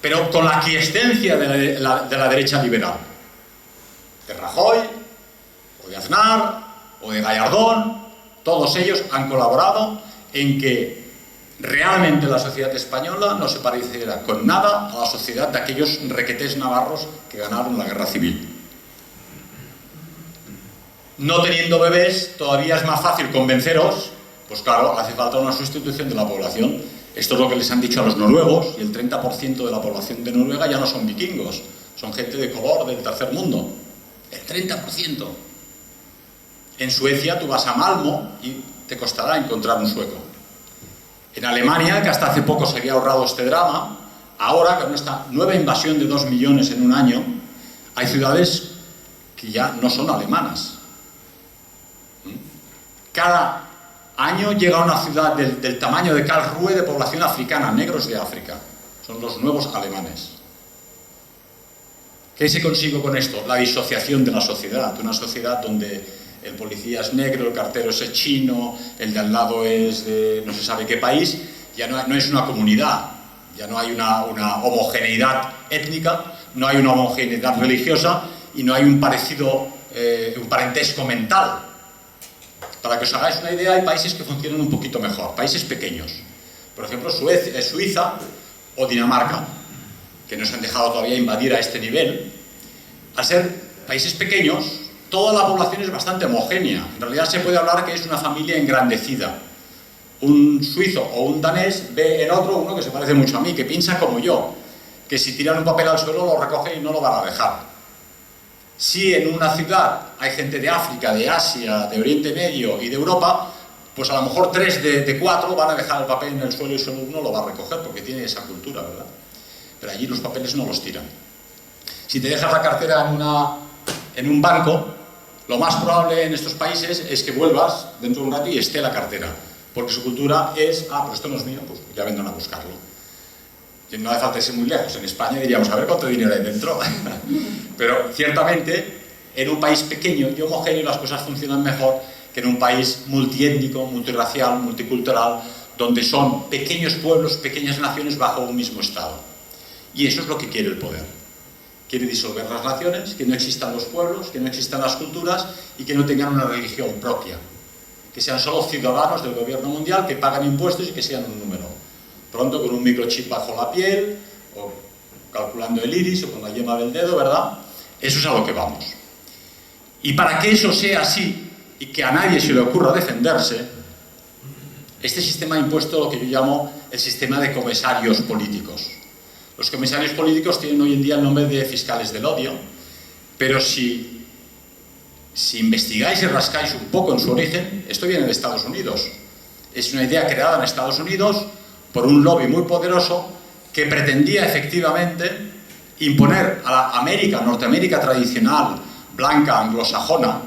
pero con la aquiescencia de la derecha liberal. De Rajoy, o de Aznar, o de Gallardón, todos ellos han colaborado en que Realmente la sociedad española no se pareciera con nada a la sociedad de aquellos requetés navarros que ganaron la guerra civil. No teniendo bebés, todavía es más fácil convenceros, pues claro, hace falta una sustitución de la población. Esto es lo que les han dicho a los noruegos, y el 30% de la población de Noruega ya no son vikingos, son gente de color del tercer mundo. El 30%. En Suecia tú vas a Malmo y te costará encontrar un sueco. En Alemania, que hasta hace poco se había ahorrado este drama, ahora con esta nueva invasión de 2 millones en un año, hay ciudades que ya no son alemanas. Cada año llega una ciudad del tamaño de Karlsruhe de población africana, negros de África. Son los nuevos alemanes. ¿Qué se consigue con esto? La disociación de la sociedad. Una sociedad donde el policía es negro, el cartero es chino, el de al lado es de no se sabe qué país. Ya no es una comunidad, ya no hay una homogeneidad étnica, no hay una homogeneidad religiosa y no hay un parentesco mental. Para que os hagáis una idea, hay países que funcionan un poquito mejor, países pequeños. Por ejemplo, Suiza o Dinamarca, que no se han dejado todavía invadir a este nivel. Al ser países pequeños, toda la población es bastante homogénea. En realidad se puede hablar que es una familia engrandecida. Un suizo o un danés ve en otro uno que se parece mucho a mí, que piensa como yo, que si tiran un papel al suelo lo recoge y no lo van a dejar. Si en una ciudad hay gente de África, de Asia, de Oriente Medio y de Europa, pues a lo mejor 3 de 4 van a dejar el papel en el suelo y solo uno lo va a recoger porque tiene esa cultura, ¿verdad? Pero allí los papeles no los tiran. Si te dejas la cartera en un banco, lo más probable en estos países es que vuelvas dentro de un rato y esté la cartera, porque su cultura es, pero esto no es mío, pues ya vendrán a buscarlo. No hace falta irse muy lejos. En España diríamos, a ver cuánto dinero hay dentro. Pero ciertamente, en un país pequeño y homogéneo las cosas funcionan mejor que en un país multiétnico, multirracial, multicultural, donde son pequeños pueblos, pequeñas naciones bajo un mismo Estado. Y eso es lo que quiere el poder. Quiere disolver las naciones, que no existan los pueblos, que no existan las culturas y que no tengan una religión propia. Que sean solo ciudadanos del gobierno mundial, que pagan impuestos y que sean un número. Pronto con un microchip bajo la piel, o calculando el iris, o con la yema del dedo, ¿verdad? Eso es a lo que vamos. Y para que eso sea así, y que a nadie se le ocurra defenderse, este sistema ha impuesto lo que yo llamo el sistema de comisarios políticos. Los comisarios políticos tienen hoy en día el nombre de fiscales del odio, pero si investigáis y rascáis un poco en su origen, esto viene de Estados Unidos. Es una idea creada en Estados Unidos por un lobby muy poderoso que pretendía efectivamente imponer a la Norteamérica tradicional, blanca, anglosajona,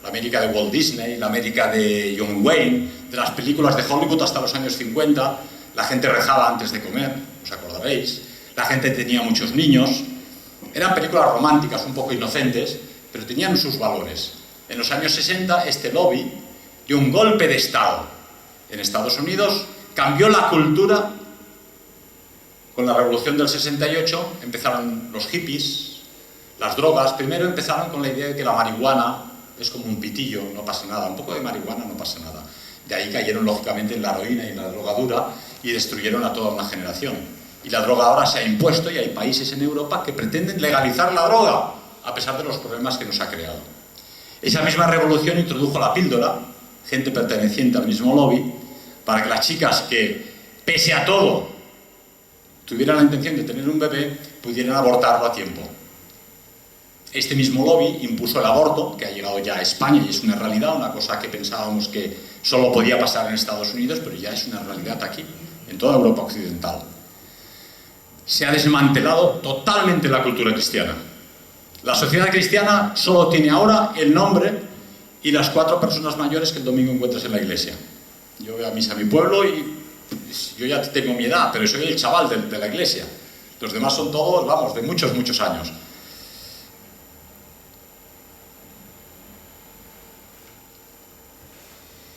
la América de Walt Disney, la América de John Wayne, de las películas de Hollywood hasta los años 50, la gente rezaba antes de comer, os acordaréis, la gente tenía muchos niños, eran películas románticas, un poco inocentes, pero tenían sus valores. En los años 60 este lobby dio un golpe de Estado en Estados Unidos, cambió la cultura. Con la revolución del 68 empezaron los hippies, las drogas. Primero empezaron con la idea de que la marihuana es como un pitillo, no pasa nada, un poco de marihuana no pasa nada. De ahí cayeron lógicamente en la heroína y en la drogadura y destruyeron a toda una generación. Y la droga ahora se ha impuesto y hay países en Europa que pretenden legalizar la droga, a pesar de los problemas que nos ha creado. Esa misma revolución introdujo la píldora, gente perteneciente al mismo lobby, para que las chicas que, pese a todo, tuvieran la intención de tener un bebé, pudieran abortarlo a tiempo. Este mismo lobby impuso el aborto, que ha llegado ya a España y es una realidad, una cosa que pensábamos que solo podía pasar en Estados Unidos, pero ya es una realidad aquí, en toda Europa occidental. Se ha desmantelado totalmente la cultura cristiana. La sociedad cristiana solo tiene ahora el nombre y las 4 personas mayores que el domingo encuentras en la iglesia. Yo voy a misa a mi pueblo y yo ya tengo mi edad, pero soy el chaval de la iglesia. Los demás son todos, vamos, de muchos, muchos años.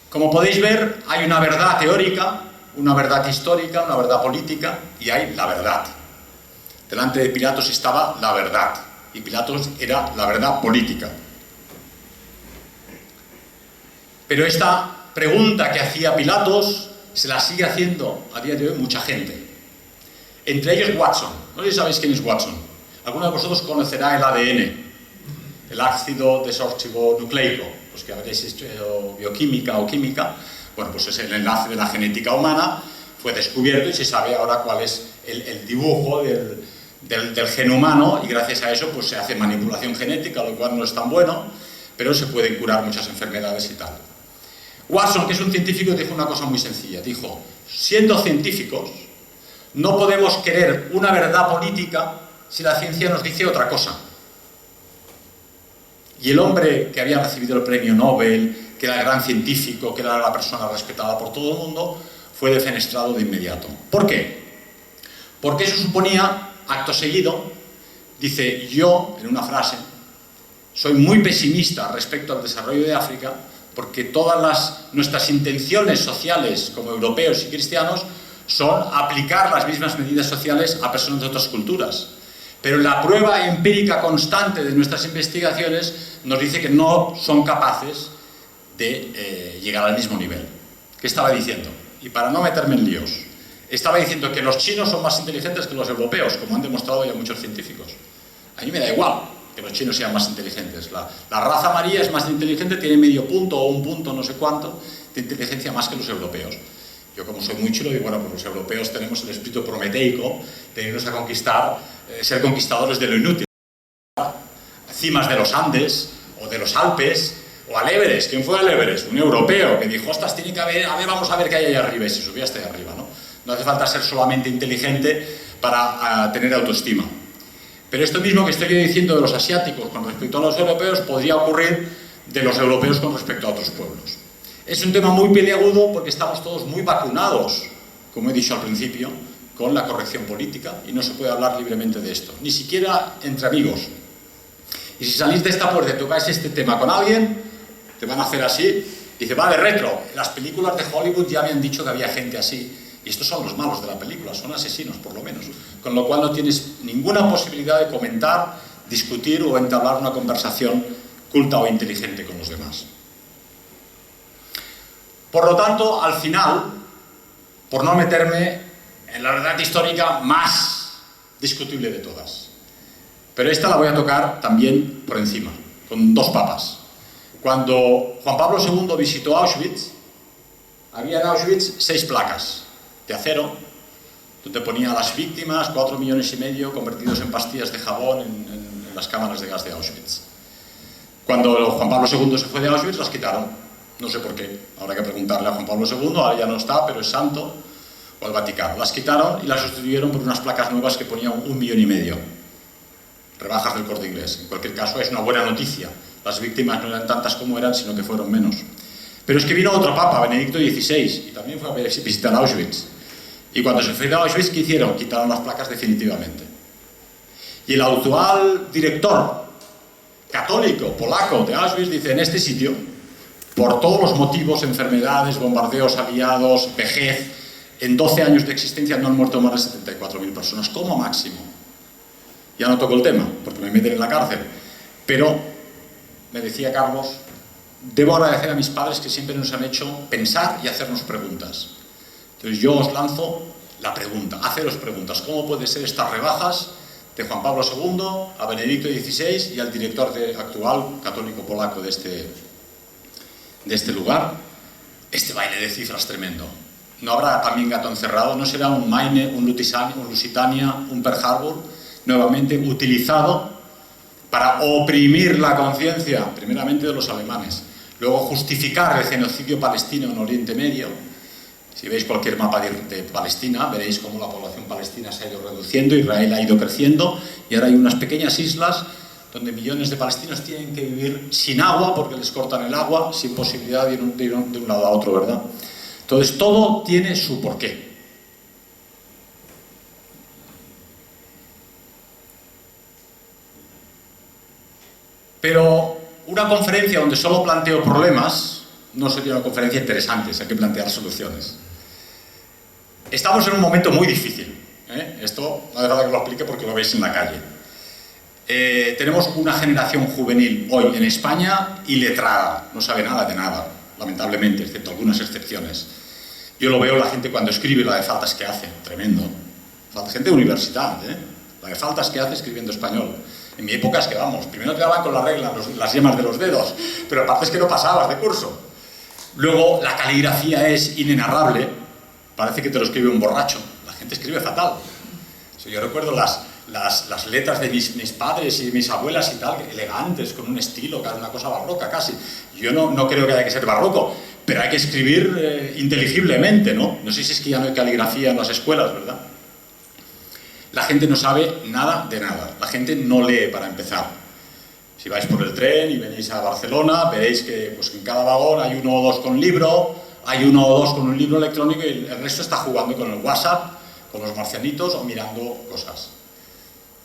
Como podéis ver, hay una verdad teórica, una verdad histórica, una verdad política y hay la verdad. Delante de Pilatos estaba la verdad y Pilatos era la verdad política. Pero esta pregunta que hacía Pilatos se la sigue haciendo a día de hoy mucha gente. Entre ellos Watson. No sé si sabéis quién es Watson. Alguno de vosotros conocerá el ADN, el ácido desoxirribonucleico. Los que habréis estudiado bioquímica o química, bueno, pues es el enlace de la genética humana, fue descubierto y se sabe ahora cuál es el dibujo del gen humano, y gracias a eso pues se hace manipulación genética, lo cual no es tan bueno, pero se pueden curar muchas enfermedades y tal. Watson, que es un científico, dijo una cosa muy sencilla. Dijo, siendo científicos, no podemos querer una verdad política si la ciencia nos dice otra cosa. Y el hombre que había recibido el premio Nobel, que era el gran científico, que era la persona respetada por todo el mundo, fue defenestrado de inmediato. ¿Por qué? Porque eso suponía, acto seguido, dice, yo, en una frase, soy muy pesimista respecto al desarrollo de África, porque todas nuestras intenciones sociales como europeos y cristianos son aplicar las mismas medidas sociales a personas de otras culturas. Pero la prueba empírica constante de nuestras investigaciones nos dice que no son capaces de llegar al mismo nivel. ¿Qué estaba diciendo? Y para no meterme en líos, estaba diciendo que los chinos son más inteligentes que los europeos, como han demostrado ya muchos científicos. A mí me da igual que los chinos sean más inteligentes. La raza amarilla es más inteligente, tiene medio punto o un punto, no sé cuánto, de inteligencia más que los europeos. Yo, como soy muy chulo, digo, bueno, pues los europeos tenemos el espíritu prometeico de irnos a conquistar, ser conquistadores de lo inútil. Cimas de los Andes, o de los Alpes, o al Everest. ¿Quién fue al Everest? Un europeo que dijo, ostras, tiene que haber, a ver, vamos a ver qué hay ahí arriba, y se subía hasta ahí arriba, ¿no? No hace falta ser solamente inteligente para tener autoestima. Pero esto mismo que estoy diciendo de los asiáticos con respecto a los europeos, podría ocurrir de los europeos con respecto a otros pueblos. Es un tema muy peliagudo porque estamos todos muy vacunados, como he dicho al principio, con la corrección política, y no se puede hablar libremente de esto, ni siquiera entre amigos. Y si salís de esta puerta y tocáis este tema con alguien, te van a hacer así, y dice, vale, retro, en las películas de Hollywood ya me han dicho que había gente así, y estos son los malos de la película, son asesinos por lo menos, con lo cual no tienes ninguna posibilidad de comentar, discutir o entablar una conversación culta o inteligente con los demás. Por lo tanto, al final, por no meterme en la verdad histórica más discutible de todas, pero esta la voy a tocar también por encima, con dos papas. Cuando Juan Pablo II visitó Auschwitz, había en Auschwitz 6 placas de acero, donde ponía a las víctimas, 4,5 millones convertidos en pastillas de jabón en las cámaras de gas de Auschwitz. Cuando Juan Pablo II se fue de Auschwitz, las quitaron. No sé por qué, habrá que preguntarle a Juan Pablo II, ahora ya no está, pero es santo, o al Vaticano. Las quitaron y las sustituyeron por unas placas nuevas que ponían 1,5 millones. Rebajas del Corte Inglés. En cualquier caso, es una buena noticia. Las víctimas no eran tantas como eran, sino que fueron menos. Pero es que vino otro papa, Benedicto XVI, y también fue a visitar Auschwitz. Y cuando se fue a Auschwitz, ¿qué hicieron? Quitaron las placas definitivamente. Y el actual director católico polaco de Auschwitz dice, en este sitio, por todos los motivos, enfermedades, bombardeos aliados, vejez, en 12 años de existencia no han muerto más de 74.000 personas, como máximo. Ya no toco el tema, porque me meten en la cárcel. Pero, me decía Carlos, debo agradecer a mis padres que siempre nos han hecho pensar y hacernos preguntas. Entonces yo os lanzo la pregunta, haceros preguntas. ¿Cómo pueden ser estas rebajas de Juan Pablo II a Benedicto XVI y al director actual católico polaco de este lugar? Este baile de cifras tremendo. ¿No habrá también gato encerrado? ¿No será un Maine, un Lusitania, un Pearl Harbor nuevamente utilizado para oprimir la conciencia, primeramente de los alemanes, luego justificar el genocidio palestino en Oriente Medio? Si veis cualquier mapa de Palestina, veréis cómo la población palestina se ha ido reduciendo, Israel ha ido creciendo, y ahora hay unas pequeñas islas donde millones de palestinos tienen que vivir sin agua, porque les cortan el agua, sin posibilidad de ir de un lado a otro, ¿verdad? Entonces, todo tiene su porqué. Pero una conferencia donde solo planteo problemas no sería una conferencia interesante, hay que plantear soluciones. Estamos en un momento muy difícil, ¿eh? Esto no hace falta que lo explique porque lo veis en la calle. Tenemos una generación juvenil hoy en España iletrada, no sabe nada de nada, lamentablemente, excepto algunas excepciones. Yo lo veo la gente cuando escribe, la de faltas que hace, tremendo. Gente de universidad, la de faltas que hace escribiendo español. En mi época es que, vamos, primero te daban con la regla, las yemas de los dedos, pero aparte es que no pasabas de curso. Luego, la caligrafía es inenarrable, parece que te lo escribe un borracho, la gente escribe fatal. O sea, yo recuerdo las letras de mis padres y mis abuelas y tal, elegantes, con un estilo, una cosa barroca casi. Yo no creo que haya que ser barroco, pero hay que escribir inteligiblemente, ¿no? No sé si es que ya no hay caligrafía en las escuelas, ¿verdad? La gente no sabe nada de nada. La gente no lee, para empezar. Si vais por el tren y venís a Barcelona, veréis que pues, en cada vagón hay uno o dos con libro, hay uno o dos con un libro electrónico y el resto está jugando con el WhatsApp, con los marcianitos o mirando cosas.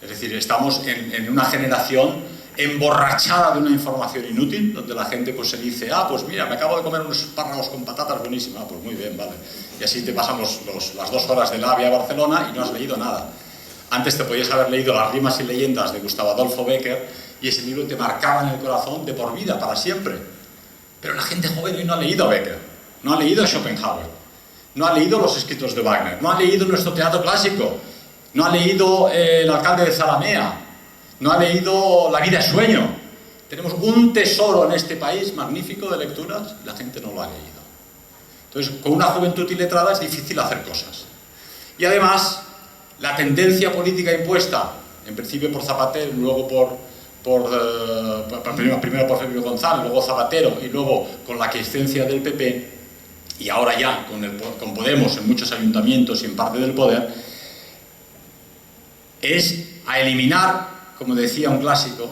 Es decir, estamos en una generación emborrachada de una información inútil, donde la gente pues, se dice, pues mira, me acabo de comer unos espárragos con patatas buenísimas, pues muy bien, vale. Y así te pasan las 2 horas del AVE a Barcelona y no has leído nada. Antes te podías haber leído Las rimas y leyendas de Gustavo Adolfo Bécquer y ese libro te marcaba en el corazón de por vida, para siempre. Pero la gente joven hoy no ha leído a Bécquer, no ha leído a Schopenhauer, no ha leído los escritos de Wagner, no ha leído nuestro teatro clásico, no ha leído El alcalde de Zalamea, no ha leído La vida es sueño. Tenemos un tesoro en este país magnífico de lecturas y la gente no lo ha leído. Entonces, con una juventud iletrada es difícil hacer cosas. Y además, la tendencia política impuesta, en principio por Zapatero, luego primero por Felipe González, luego Zapatero y luego con la quiescencia del PP y ahora ya con Podemos en muchos ayuntamientos y en parte del poder, es a eliminar, como decía un clásico,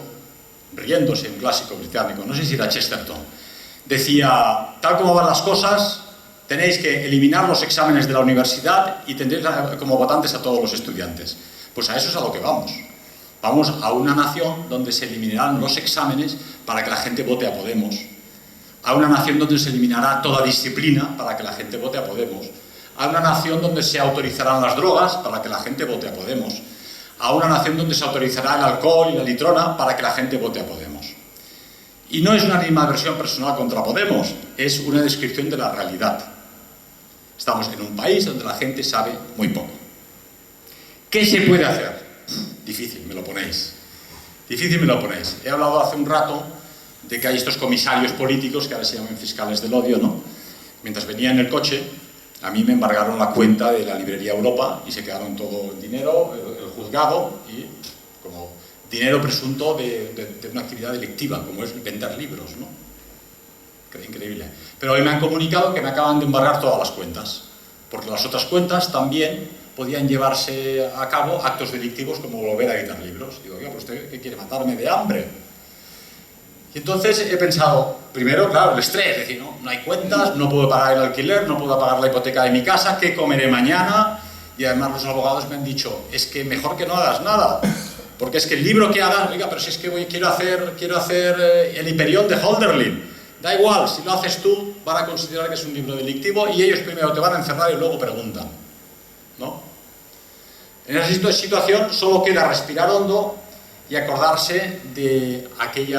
riéndose, un clásico británico, no sé si era Chesterton, decía, tal como van las cosas, tenéis que eliminar los exámenes de la universidad y tendréis como votantes a todos los estudiantes. Pues a eso es a lo que vamos. Vamos a una nación donde se eliminarán los exámenes para que la gente vote a Podemos. A una nación donde se eliminará toda disciplina para que la gente vote a Podemos. A una nación donde se autorizarán las drogas para que la gente vote a Podemos. A una nación donde se autorizará el alcohol y la litrona para que la gente vote a Podemos. Y no es una animadversión personal contra Podemos, es una descripción de la realidad. Estamos en un país donde la gente sabe muy poco. ¿Qué se puede hacer? Difícil, me lo ponéis. Difícil me lo ponéis. He hablado hace un rato de que hay estos comisarios políticos que ahora se llaman fiscales del odio, ¿no? Mientras venía en el coche, a mí me embargaron la cuenta de la librería Europa y se quedaron todo el dinero, el juzgado y como dinero presunto de una actividad delictiva, como es vender libros, ¿no? Increíble. Pero hoy me han comunicado que me acaban de embargar todas las cuentas, porque las otras cuentas también podían llevarse a cabo actos delictivos como volver a editar libros. Digo, oiga, ¿pero usted qué quiere, matarme de hambre? Y entonces he pensado, primero, claro, el estrés, es decir, no hay cuentas, no puedo pagar el alquiler, no puedo pagar la hipoteca de mi casa, ¿qué comeré mañana? Y además los abogados me han dicho, es que mejor que no hagas nada, porque es que el libro que hagas, oiga, pero si es que quiero hacer el Hiperión de Hölderlin. Da igual, si lo haces tú, van a considerar que es un libro delictivo y ellos primero te van a encerrar y luego preguntan, ¿no? En esa situación solo queda respirar hondo y acordarse de aquel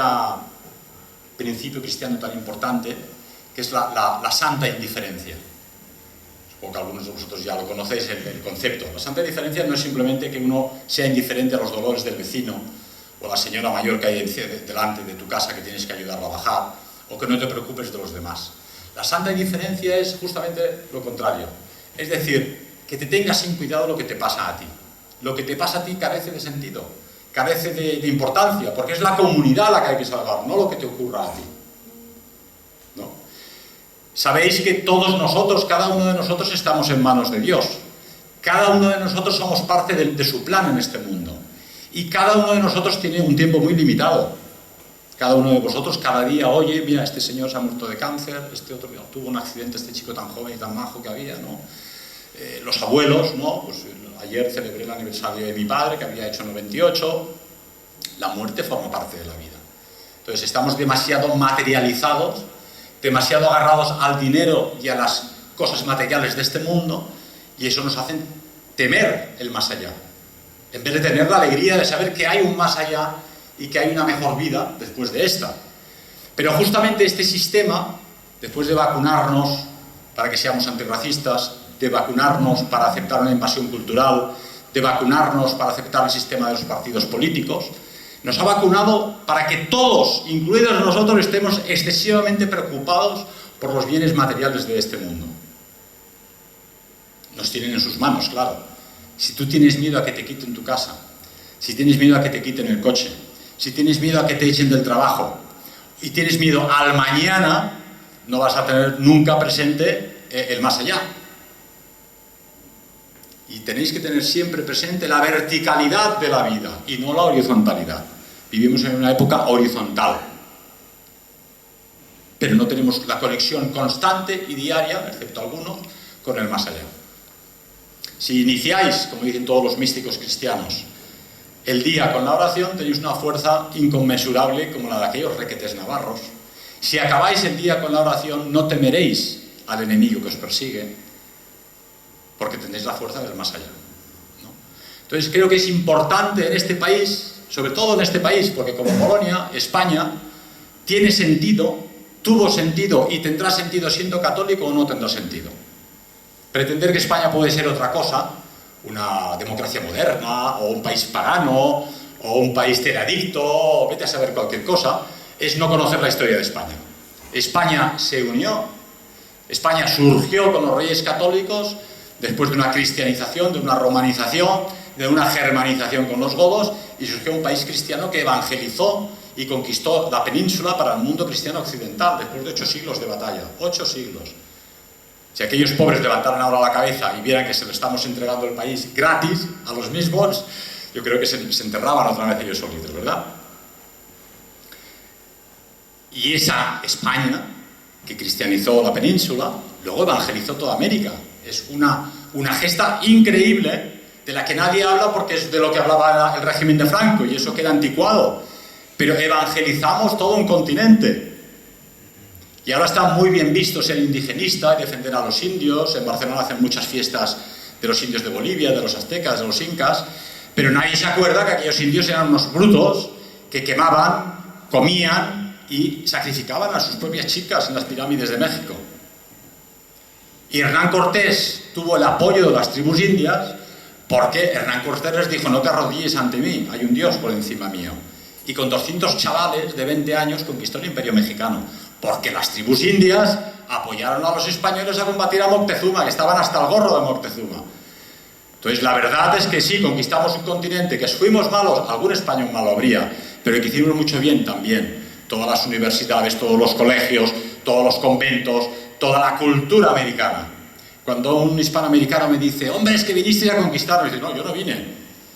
principio cristiano tan importante que es la santa indiferencia. Supongo que algunos de vosotros ya lo conocéis, el concepto. La santa indiferencia no es simplemente que uno sea indiferente a los dolores del vecino o a la señora mayor que hay delante de tu casa que tienes que ayudarla a bajar, o que no te preocupes de los demás. La santa indiferencia es justamente lo contrario. Es decir, que te tengas sin cuidado lo que te pasa a ti. Lo que te pasa a ti carece de sentido, carece de importancia, porque es la comunidad la que hay que salvar, no lo que te ocurra a ti. ¿No? Sabéis que todos nosotros, cada uno de nosotros estamos en manos de Dios. Cada uno de nosotros somos parte de su plan en este mundo. Y cada uno de nosotros tiene un tiempo muy limitado. Cada uno de vosotros cada día oye, mira, este señor se ha muerto de cáncer, este otro tuvo un accidente, este chico tan joven y tan majo que había, ¿no? Los abuelos, ¿no? Pues ayer celebré el aniversario de mi padre, que había hecho 98. La muerte forma parte de la vida. Entonces estamos demasiado materializados, demasiado agarrados al dinero y a las cosas materiales de este mundo, y eso nos hace temer el más allá. En vez de tener la alegría de saber que hay un más allá y que hay una mejor vida después de esta. Pero justamente este sistema, después de vacunarnos para que seamos antirracistas, de vacunarnos para aceptar una invasión cultural, de vacunarnos para aceptar el sistema de los partidos políticos. Nos ha vacunado para que todos, incluidos nosotros, estemos excesivamente preocupados por los bienes materiales de este mundo. Nos tienen en sus manos, claro. Si tú tienes miedo a que te quiten tu casa, si tienes miedo a que te quiten el coche, si tienes miedo a que te echen del trabajo y tienes miedo al mañana, no vas a tener nunca presente el más allá. Y tenéis que tener siempre presente la verticalidad de la vida y no la horizontalidad. Vivimos en una época horizontal, pero no tenemos la conexión constante y diaria, excepto algunos, con el más allá. Si iniciáis, como dicen todos los místicos cristianos, el día con la oración, tenéis una fuerza inconmensurable como la de aquellos requetes navarros. Si acabáis el día con la oración, no temeréis al enemigo que os persigue, porque tendréis la fuerza del más allá, ¿no? Entonces creo que es importante en este país, sobre todo en este país, porque como Polonia, España, tiene sentido, tuvo sentido y tendrá sentido siendo católico o no tendrá sentido. Pretender que España puede ser otra cosa, una democracia moderna, o un país pagano, o un país teradicto, o vete a saber cualquier cosa, es no conocer la historia de España. España se unió, España surgió con los reyes católicos, después de una cristianización, de una romanización, de una germanización con los godos, y surgió un país cristiano que evangelizó y conquistó la península para el mundo cristiano occidental, después de 8 siglos de batalla, 8 siglos. Si aquellos pobres levantaran ahora la cabeza y vieran que se lo estamos entregando el país gratis a los mismos, yo creo que se enterraban otra vez ellos solitos, ¿verdad? Y esa España, que cristianizó la península, luego evangelizó toda América. Es una gesta increíble de la que nadie habla porque es de lo que hablaba el régimen de Franco y eso queda anticuado. Pero evangelizamos todo un continente. Y ahora está muy bien visto ser indigenista y defender a los indios. En Barcelona hacen muchas fiestas de los indios de Bolivia, de los aztecas, de los incas. Pero nadie se acuerda que aquellos indios eran unos brutos que quemaban, comían y sacrificaban a sus propias chicas en las pirámides de México. Y Hernán Cortés tuvo el apoyo de las tribus indias porque Hernán Cortés les dijo: no te arrodilles ante mí, hay un Dios por encima mío. Y con 200 chavales de 20 años conquistó el Imperio Mexicano, porque las tribus indias apoyaron a los españoles a combatir a Moctezuma, que estaban hasta el gorro de Moctezuma. Entonces la verdad es que sí, conquistamos un continente, que fuimos malos, algún español malo habría, pero que hicimos mucho bien también. Todas las universidades, todos los colegios, todos los conventos, toda la cultura americana. Cuando un hispanoamericano me dice: hombre, es que viniste a conquistar, me dice: no, yo no vine,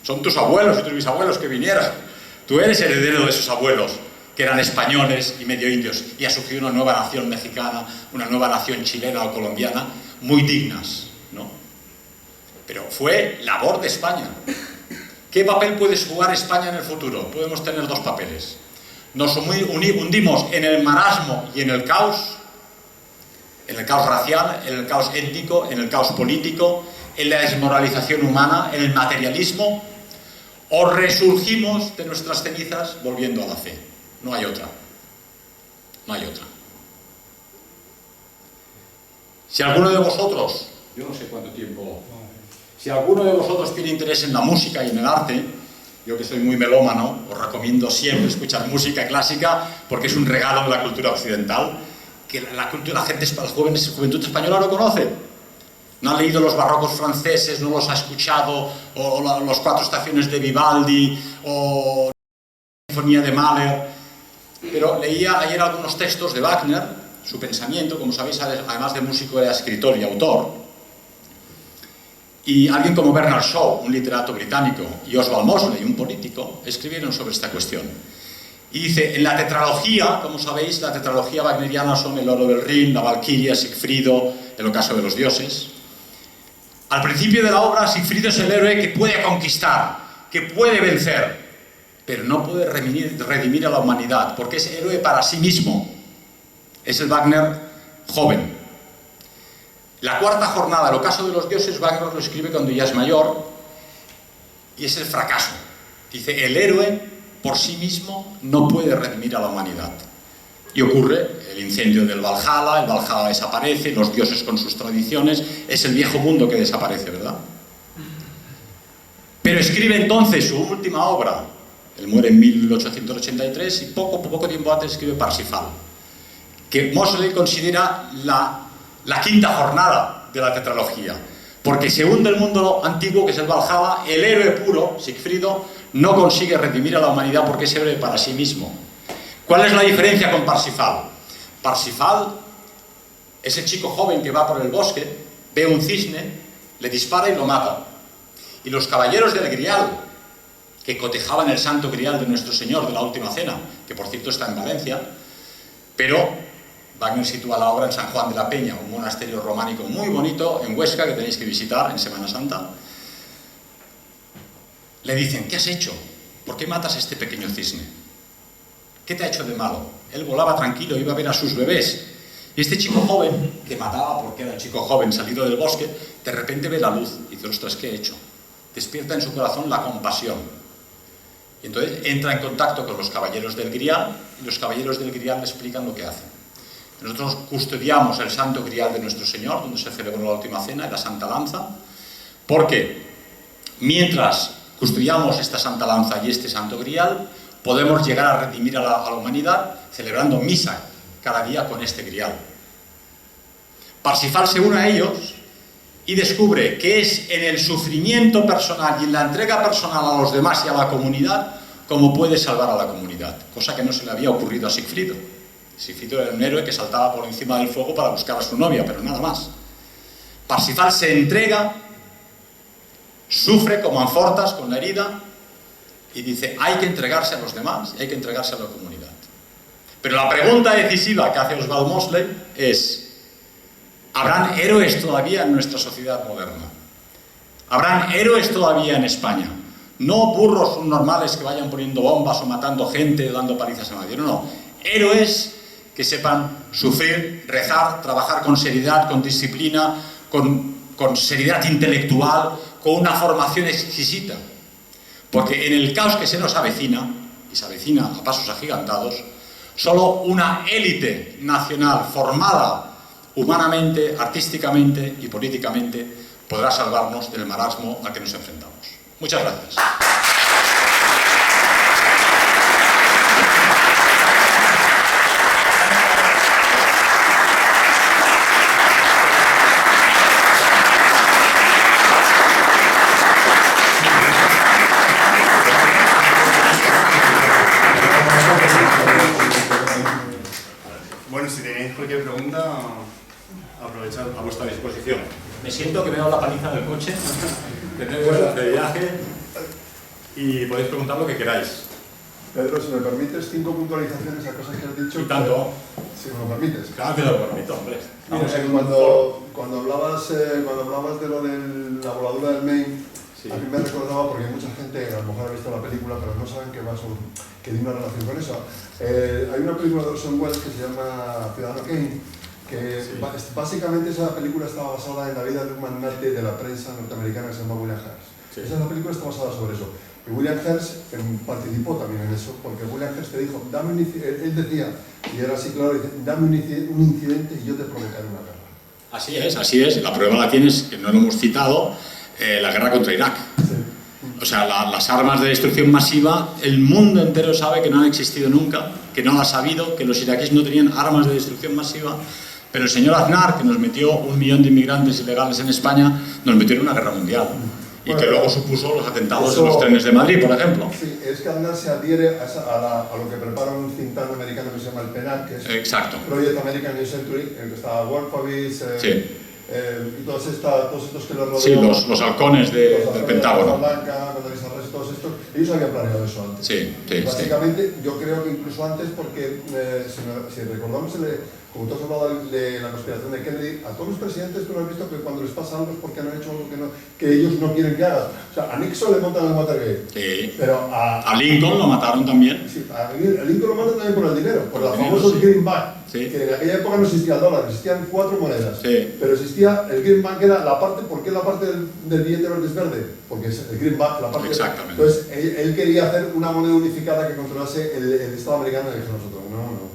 son tus abuelos y tus bisabuelos que vinieron. Tú eres heredero de esos abuelos, que eran españoles y medio indios, y ha surgido una nueva nación mexicana, una nueva nación chilena o colombiana, muy dignas, ¿no? Pero fue labor de España. ¿Qué papel puede jugar España en el futuro? Podemos tener dos papeles. Nos hundimos en el marasmo y en el caos racial, en el caos étnico, en el caos político, en la desmoralización humana, en el materialismo, o resurgimos de nuestras cenizas volviendo a la fe. No hay otra. No hay otra. Si alguno de vosotros, yo no sé cuánto tiempo, si alguno de vosotros tiene interés en la música y en el arte, yo que soy muy melómano, os recomiendo siempre escuchar música clásica porque es un regalo de la cultura occidental que la gente, la juventud española no conoce. No ha leído los barrocos franceses, no los ha escuchado, o los 4 estaciones de Vivaldi, o la sinfonía de Mahler. Pero leía ayer algunos textos de Wagner, su pensamiento, como sabéis, además de músico era escritor y autor. Y alguien como Bernard Shaw, un literato británico, y Oswald Mosley, un político, escribieron sobre esta cuestión. Y dice, en la tetralogía, como sabéis, la tetralogía wagneriana son El oro del Rin, la Valquiria, Sigfrido, el ocaso de los dioses. Al principio de la obra, Sigfrido es el héroe que puede conquistar, que puede vencer, pero no puede redimir a la humanidad, porque es héroe para sí mismo. Es el Wagner joven. La cuarta jornada, el ocaso de los dioses, Wagner lo escribe cuando ya es mayor, y es el fracaso. Dice, el héroe por sí mismo no puede redimir a la humanidad. Y ocurre el incendio del Valhalla, el Valhalla desaparece, los dioses con sus tradiciones, es el viejo mundo que desaparece, ¿verdad? Pero escribe entonces su última obra, él muere en 1883 y poco tiempo antes escribe Parsifal, que Mosley considera la quinta jornada de la tetralogía, porque se hunde el mundo antiguo, que es el Valhalla, el héroe puro, Sigfrido, no consigue redimir a la humanidad porque es héroe para sí mismo. ¿Cuál es la diferencia con Parsifal? Parsifal es el chico joven que va por el bosque, ve un cisne, le dispara y lo mata. Y los caballeros del Grial, que cotejaban el santo Grial de nuestro Señor de la Última Cena, que por cierto está en Valencia, pero Wagner sitúa la obra en San Juan de la Peña, un monasterio románico muy bonito en Huesca que tenéis que visitar en Semana Santa. Le dicen: ¿qué has hecho? ¿Por qué matas a este pequeño cisne? ¿Qué te ha hecho de malo? Él volaba tranquilo, iba a ver a sus bebés. Y este chico joven, que mataba porque era un chico joven salido del bosque, de repente ve la luz y dice: ostras, ¿qué he hecho? Despierta en su corazón la compasión. Y entonces entra en contacto con los caballeros del Grial, y los caballeros del Grial le explican lo que hacen. Nosotros custodiamos el santo Grial de nuestro Señor, donde se celebró la Última Cena, y la Santa Lanza, porque mientras custodiamos esta Santa Lanza y este santo Grial, podemos llegar a redimir a la humanidad celebrando misa cada día con este Grial. Parsifal se une a ellos y descubre que es en el sufrimiento personal y en la entrega personal a los demás y a la comunidad como puede salvar a la comunidad, cosa que no se le había ocurrido a Sigfrido. Sigfrido era un héroe que saltaba por encima del fuego para buscar a su novia, pero nada más. Parsifal se entrega, sufre como Anfortas con la herida, y dice: hay que entregarse a los demás, hay que entregarse a la comunidad. Pero la pregunta decisiva que hace Oswald Mosley es: ¿habrán héroes todavía en nuestra sociedad moderna? ¿Habrán héroes todavía en España? No burros subnormales que vayan poniendo bombas o matando gente o dando palizas a nadie, no. Héroes que sepan sufrir, rezar, trabajar con seriedad, con disciplina, con seriedad intelectual, con una formación exquisita. Porque en el caos que se nos avecina, y se avecina a pasos agigantados, solo una élite nacional formada humanamente, artísticamente y políticamente podrá salvarnos del marasmo al que nos enfrentamos. Muchas gracias. Bueno, si tenéis cualquier pregunta, aprovechad A vuestra disposición. Me siento que me he dado la paliza del coche, que tengo horas de viaje, y podéis preguntar lo que queráis. Pedro, si me permites, 5 puntualizaciones a cosas que has dicho. Y tanto. Si me lo permites. Claro que lo permito, hombre. Mira, cuando hablabas de lo de la voladura del Maine, sí, a mí me recordaba, porque mucha gente a lo mejor ha visto la película, pero no saben que tiene una relación con eso. Hay una película de Orson Welles que se llama Ciudadano Kane, que sí, básicamente esa película estaba basada en la vida de un magnate de la prensa norteamericana que se llama William Hearst. Sí. Esa película está basada sobre eso. Y William Hearst participó también en eso, porque William Hearst te dijo, él decía, y era así claro, dame un incidente y yo te prometeré una guerra. Así es. La prueba la tienes, que no lo hemos citado, la guerra contra Irak. Sí. O sea, las armas de destrucción masiva, el mundo entero sabe que no han existido nunca, que no lo ha sabido, que los iraquíes no tenían armas de destrucción masiva, pero el señor Aznar, que nos metió 1 millón de inmigrantes ilegales en España, nos metió en una guerra mundial. Y bueno, que luego supuso los atentados en los trenes de Madrid, por ejemplo. Sí, es que Aznar se adhiere a lo que prepara un think tank americano que se llama el PENAC, que es exacto, Project American New Century, en el que está Wolfowitz, sí, y todos estos que los rodean. Sí, los halcones del Pentágono. Blanca, todos estos, ellos habían planeado eso antes. Sí, básicamente, sí, yo creo que incluso antes, porque si recordamos, como tú has hablado de la conspiración de Kennedy, a todos los presidentes tú lo has visto que cuando les pasa algo es porque han hecho algo que ellos no quieren que hagan. O sea, a Nixon le montan el Watergate. Sí. Pero a Lincoln lo mataron también. Sí, a Lincoln lo matan también por el dinero, por los famosos greenback. Sí. Que en aquella época no existía el dólar, existían 4 monedas. Sí. Pero existía el greenback, que era la parte, ¿por qué la parte del billete verde es verde? Porque es el greenback, la parte. Exactamente. Entonces, él quería hacer una moneda unificada que controlase el Estado americano, y dijo nosotros, no.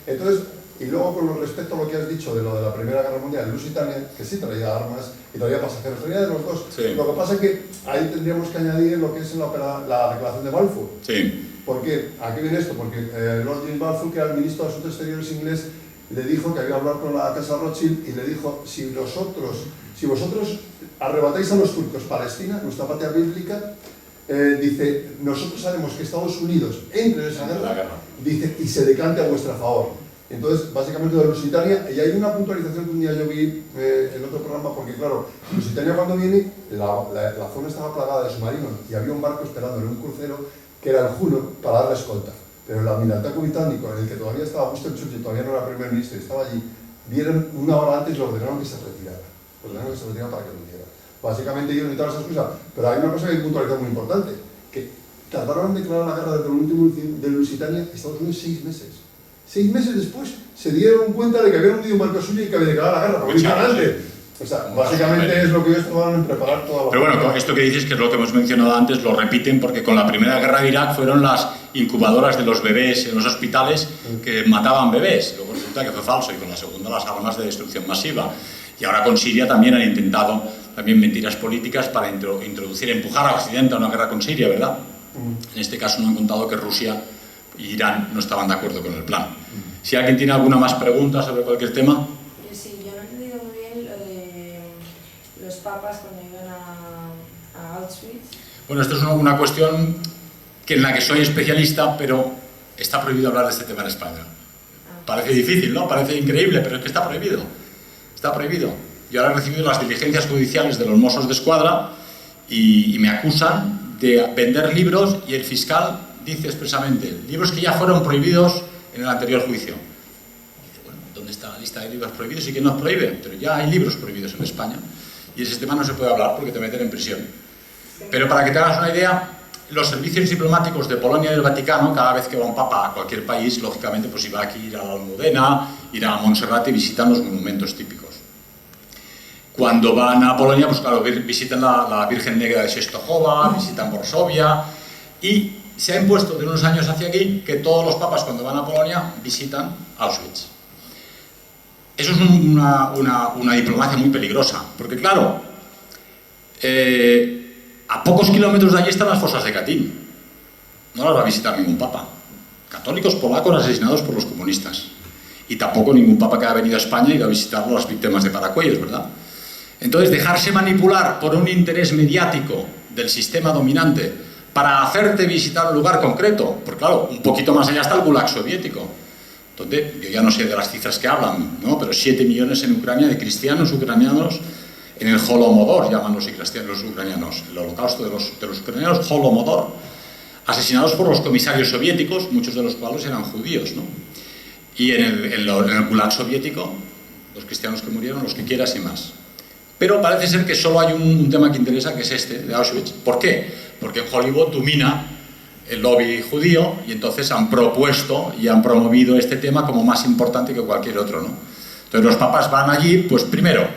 Entonces, y luego con respecto a lo que has dicho de lo de la Primera Guerra Mundial, Lusitania, que sí traía armas y traía pasajeros, traía de los dos. Sí. Lo que pasa es que ahí tendríamos que añadir lo que es la declaración de Balfour. Sí. ¿Por qué? ¿A qué viene esto? Porque Lord James Balfour, que era el ministro de Asuntos Exteriores inglés, le dijo que había hablado con la Casa Rothschild y le dijo, si vosotros arrebatáis a los turcos Palestina, nuestra patria bíblica, dice, nosotros haremos que Estados Unidos entre en esa guerra, dice, y se decante a vuestro favor. Entonces, básicamente de Lusitania, y hay una puntualización que un día yo vi en otro programa, porque claro, Lusitania cuando viene, la zona estaba plagada de submarinos y había un barco esperando en un crucero que era el Juno para dar la escolta. Pero el almirantazgo británico, en el que todavía estaba Winston Churchill, todavía no era primer ministro, estaba allí, vieron una hora antes y lo ordenaron que se retirara. Ordenaron que se retirara para que lo hiciera. Básicamente ellos y todas esas cosas. Pero hay una cosa que hay que puntualizar muy importante, que tardaron en declarar la guerra desde el último de Lusitania Estados Unidos 6 meses. 6 meses después se dieron cuenta de que habían hundido un barco suyo y que había declarado la guerra, porque iban antes. O sea, básicamente es lo que ellos van a preparar toda la... Pero bueno, con esto que dices, que es lo que hemos mencionado antes, lo repiten porque con la Primera Guerra de Irak fueron las incubadoras de los bebés en los hospitales que mataban bebés. Luego resulta que fue falso, y con la segunda las armas de destrucción masiva. Y ahora con Siria también han intentado también mentiras políticas para introducir, empujar a Occidente a una guerra con Siria, ¿verdad? En este caso no han contado que Rusia y Irán no estaban de acuerdo con el plan. Si alguien tiene alguna más pregunta sobre cualquier tema... Sí, yo no he entendido muy bien lo de los papas cuando iban a Auschwitz. Bueno, esto es una cuestión en la que soy especialista, pero está prohibido hablar de este tema en España. Parece difícil, ¿no? Parece increíble, pero es que está prohibido. Está prohibido. Yo ahora he recibido las diligencias judiciales de los Mossos de Escuadra y me acusan de vender libros, y el fiscal dice expresamente, libros que ya fueron prohibidos en el anterior juicio. Y dice, bueno, ¿dónde está la lista de libros prohibidos y quién nos prohíbe? Pero ya hay libros prohibidos en España y ese tema no se puede hablar porque te meten en prisión. Pero para que te hagas una idea, los servicios diplomáticos de Polonia y del Vaticano, cada vez que va un papa a cualquier país, lógicamente pues iba aquí a ir a la Almudena, ir a Montserrat y visitan los monumentos típicos. Cuando van a Polonia, pues claro, visitan la Virgen Negra de Częstochowa, visitan Varsovia, y se ha impuesto de unos años hacia aquí que todos los papas cuando van a Polonia visitan Auschwitz. Eso es una diplomacia muy peligrosa, porque claro, a pocos kilómetros de allí están las fosas de Katyn. No las va a visitar ningún papa. Católicos polacos asesinados por los comunistas. Y tampoco ningún papa que haya venido a España y iba a visitar las víctimas de Paracuellos, ¿verdad? Entonces, dejarse manipular por un interés mediático del sistema dominante para hacerte visitar un lugar concreto, porque claro, un poquito más allá está el Gulag soviético, donde yo ya no sé de las cifras que hablan, ¿no? Pero 7 millones en Ucrania de cristianos ucranianos en el Holodomor, llaman los ucranianos, el holocausto de los ucranianos, Holodomor, asesinados por los comisarios soviéticos, muchos de los cuales eran judíos, ¿no? Y en el Gulag soviético, los cristianos que murieron, los que quieras y más. Pero parece ser que solo hay un tema que interesa, que es este, de Auschwitz. ¿Por qué? Porque en Hollywood domina el lobby judío y entonces han propuesto y han promovido este tema como más importante que cualquier otro, ¿no? Entonces los papas van allí, pues primero,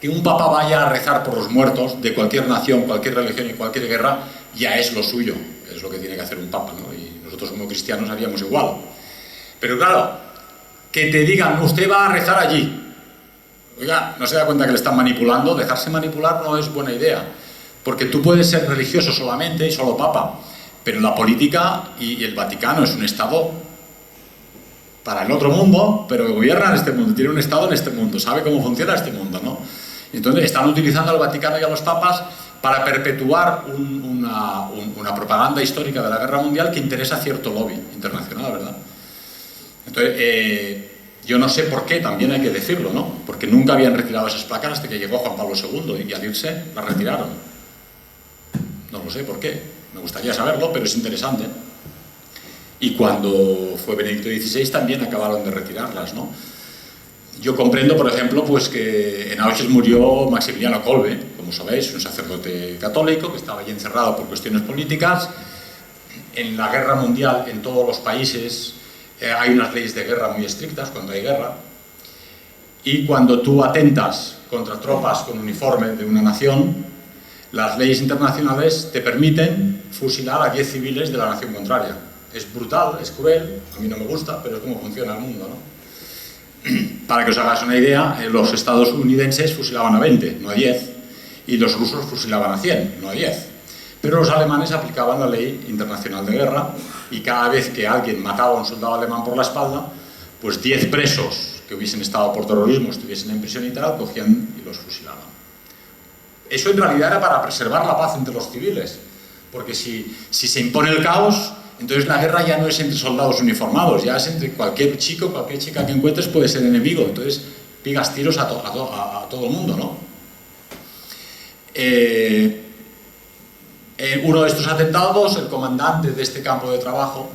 que un papa vaya a rezar por los muertos de cualquier nación, cualquier religión y cualquier guerra, ya es lo suyo, es lo que tiene que hacer un papa, ¿no? Y nosotros como cristianos haríamos igual. Pero claro, que te digan, usted va a rezar allí. Oiga, ¿no se da cuenta que le están manipulando? Dejarse manipular no es buena idea. Porque tú puedes ser religioso solamente y solo papa. Pero la política y el Vaticano es un estado para el otro mundo, pero que gobierna en este mundo, tiene un estado en este mundo, sabe cómo funciona este mundo, ¿no? Entonces están utilizando al Vaticano y a los papas para perpetuar una propaganda histórica de la Guerra Mundial que interesa a cierto lobby internacional, ¿verdad? Entonces, yo no sé por qué, también hay que decirlo, ¿no? Porque nunca habían retirado esas placas hasta que llegó Juan Pablo II y al irse las retiraron. No lo sé por qué, me gustaría saberlo, pero es interesante. Y cuando fue Benedicto XVI también acabaron de retirarlas, ¿no? Yo comprendo, por ejemplo, pues que en Auschwitz murió Maximiliano Kolbe, como sabéis, un sacerdote católico que estaba allí encerrado por cuestiones políticas. En la guerra mundial, en todos los países, hay unas leyes de guerra muy estrictas cuando hay guerra. Y cuando tú atentas contra tropas con uniforme de una nación, las leyes internacionales te permiten fusilar a 10 civiles de la nación contraria. Es brutal, es cruel, a mí no me gusta, pero es como funciona el mundo, ¿no? Para que os hagáis una idea, los estadounidenses fusilaban a 20, no a 10, y los rusos fusilaban a 100, no a 10. Pero los alemanes aplicaban la ley internacional de guerra y cada vez que alguien mataba a un soldado alemán por la espalda, pues 10 presos que hubiesen estado por terrorismo, estuviesen en prisión y tal, cogían y los fusilaban. Eso en realidad era para preservar la paz entre los civiles, porque si se impone el caos, entonces la guerra ya no es entre soldados uniformados, ya es entre cualquier chico, cualquier chica que encuentres puede ser enemigo, entonces pigas tiros a todo el mundo, ¿no? Uno de estos atentados, el comandante de este campo de trabajo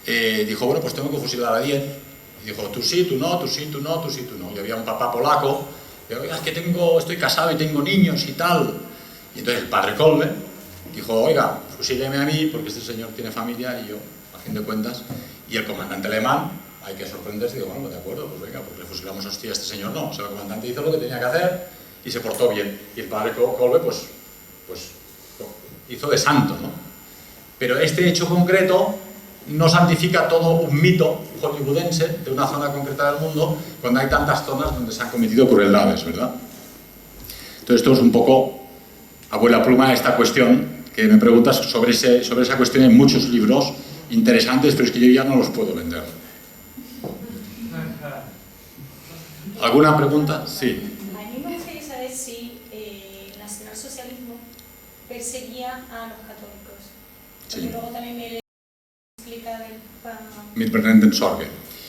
dijo, bueno, pues tengo que fusilar a 10. Y dijo, tú sí, tú no, tú sí, tú no, tú sí, tú no. Y había un papá polaco, y dijo, oiga, es que estoy casado y tengo niños y tal. Y entonces el padre Kolbe dijo, oiga, fusíleme a mí, porque este señor tiene familia y yo, a fin de cuentas. Y el comandante alemán, hay que sorprenderse, digo, bueno, pues de acuerdo, pues venga, pues le fusilamos a este señor, no. O sea, el comandante hizo lo que tenía que hacer y se portó bien. Y el padre Kolbe, pues hizo de santo, ¿no? Pero este hecho concreto no santifica todo un mito hollywoodense de una zona concreta del mundo cuando hay tantas zonas donde se han cometido crueldades, ¿verdad? Entonces esto es un poco abuela pluma esta cuestión que me preguntas sobre esa cuestión. Hay muchos libros interesantes, pero es que yo ya no los puedo vender. ¿Alguna pregunta? Sí. A mí me gustaría saber si el nacionalsocialismo perseguía a los católicos. Porque Sí. luego también me explica del Papa. Mitbrennenden Sorge.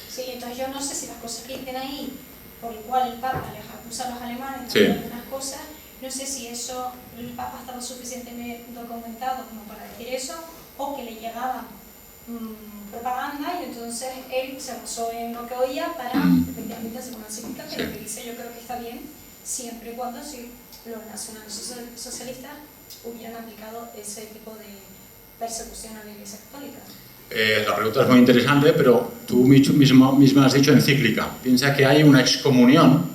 Sí, entonces yo no sé si las cosas que dicen ahí, por el cual el Papa les acusa a los alemanes Sí. de algunas cosas, no sé si eso el Papa estaba suficientemente documentado como para decir eso, o que le llegaba propaganda y entonces él se basó en lo que oía para efectivamente hacer una encíclica, que lo que dice yo creo que está bien, siempre y cuando si los nacionalsocialistas hubieran aplicado ese tipo de persecución a la Iglesia Católica. La pregunta es muy interesante, pero tú misma has dicho encíclica. Piensa que hay una excomunión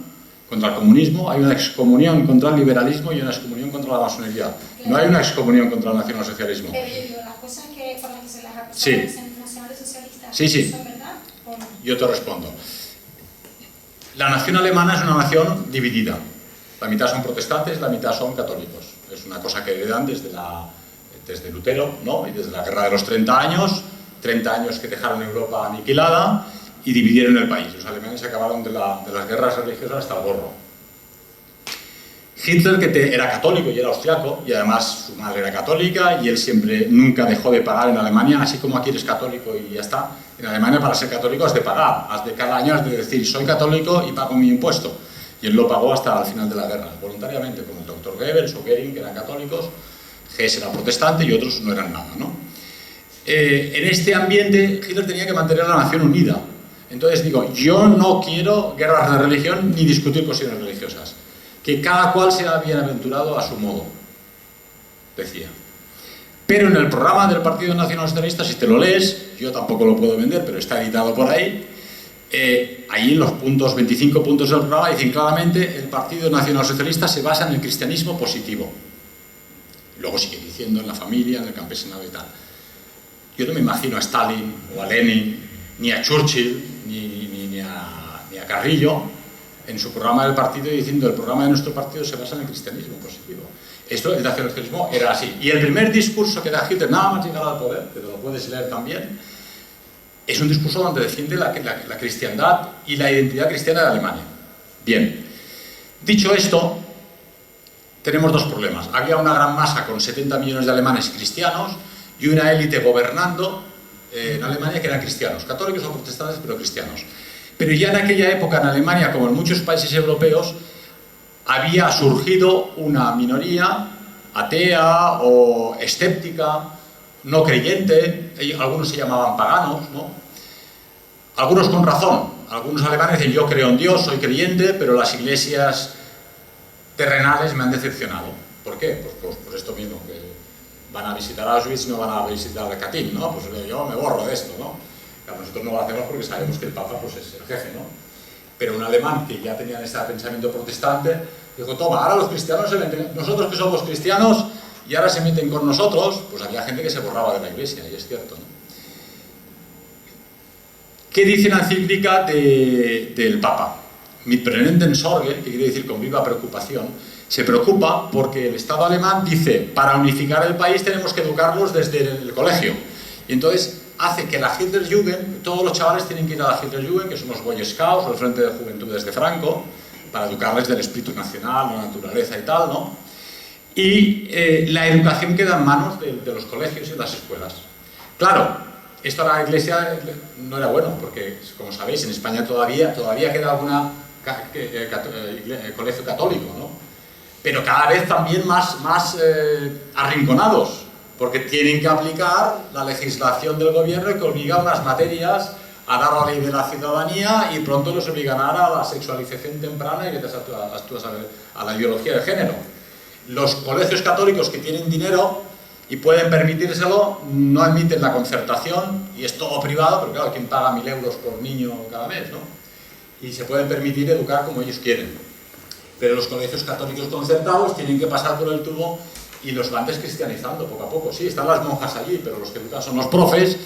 contra el comunismo, hay una excomunión contra el liberalismo y una excomunión contra la masonería. No hay una excomunión contra el nacionalsocialismo. Pero yo digo, las cosas por las que se les acusa Sí. a los nacionalsocialistas, Sí. ¿son verdad o no? Yo te respondo. La nación alemana es una nación dividida. La mitad son protestantes, la mitad son católicos. Es una cosa que heredan desde Lutero, ¿no? Y desde la guerra de los 30 años que dejaron Europa aniquilada y dividieron el país. Los alemanes acabaron de las guerras religiosas hasta el gorro. Hitler, que era católico y era austriaco, y además su madre era católica, y él nunca dejó de pagar en Alemania, así como aquí eres católico y ya está. En Alemania, para ser católico has de pagar, cada año has de decir, soy católico y pago mi impuesto. Y él lo pagó hasta el final de la guerra, voluntariamente, como el doctor Goebbels o Goering, que eran católicos, Hess era protestante y otros no eran nada, ¿no? En este ambiente, Hitler tenía que mantener a la nación unida. Entonces digo, yo no quiero guerras de religión ni discutir cuestiones religiosas. Que cada cual sea bienaventurado a su modo, decía. Pero en el programa del Partido Nacional Socialista, si te lo lees, yo tampoco lo puedo vender, pero está editado por ahí, ahí en los 25 puntos del programa dicen claramente el Partido Nacional Socialista se basa en el cristianismo positivo. Luego sigue diciendo en la familia, en el campesinado y tal. Yo no me imagino a Stalin o a Lenin, ni a Churchill, ni a Carrillo en su programa del partido diciendo el programa de nuestro partido se basa en el cristianismo positivo. El nacionalsocialismo era así. Y el primer discurso que da Hitler, nada más llegar al poder, que te lo puedes leer también, es un discurso donde defiende la cristiandad y la identidad cristiana de Alemania. Bien, dicho esto, tenemos dos problemas. Había una gran masa con 70 millones de alemanes cristianos y una élite gobernando en Alemania que eran cristianos, católicos o protestantes, pero cristianos. Pero ya en aquella época en Alemania, como en muchos países europeos, había surgido una minoría atea o escéptica, no creyente, algunos se llamaban paganos, ¿no? Algunos con razón, algunos alemanes dicen yo creo en Dios, soy creyente, pero las iglesias terrenales me han decepcionado. ¿Por qué? Pues esto mismo, que van a visitar Auschwitz y no van a visitar el Katyn, ¿no? Pues yo me borro de esto, ¿no? Claro, nosotros no lo hacemos porque sabemos que el Papa pues, es el jefe, ¿no? Pero un alemán que ya tenía ese pensamiento protestante dijo, toma, ahora los cristianos se meten, nosotros que somos cristianos y ahora se meten con nosotros, pues había gente que se borraba de la iglesia, y es cierto, ¿no? ¿Qué dice la encíclica del Papa? Mit brennenden Sorge, que quiere decir con viva preocupación, se preocupa porque el Estado alemán dice, para unificar el país tenemos que educarlos desde el colegio. Y entonces hace que la Hitlerjugend, todos los chavales tienen que ir a la Hitlerjugend, que son los Boy Scouts o el Frente de Juventudes de Franco, para educarles del espíritu nacional, la naturaleza y tal, ¿no? Y la educación queda en manos de los colegios y las escuelas. Claro, esto a la Iglesia no era bueno, porque, como sabéis, en España todavía queda alguna colegio católico, ¿no? Pero cada vez también más arrinconados, porque tienen que aplicar la legislación del gobierno que obliga a unas materias a dar la ley de la ciudadanía y pronto los obligarán a la sexualización temprana y a la ideología de género. Los colegios católicos que tienen dinero y pueden permitírselo no admiten la concertación y es todo privado, pero claro, ¿quién paga 1.000 euros por niño cada mes, no? Y se pueden permitir educar como ellos quieren. Pero los colegios católicos concertados tienen que pasar por el tubo y los van descristianizando poco a poco. Sí, están las monjas allí, pero los que educan son los profes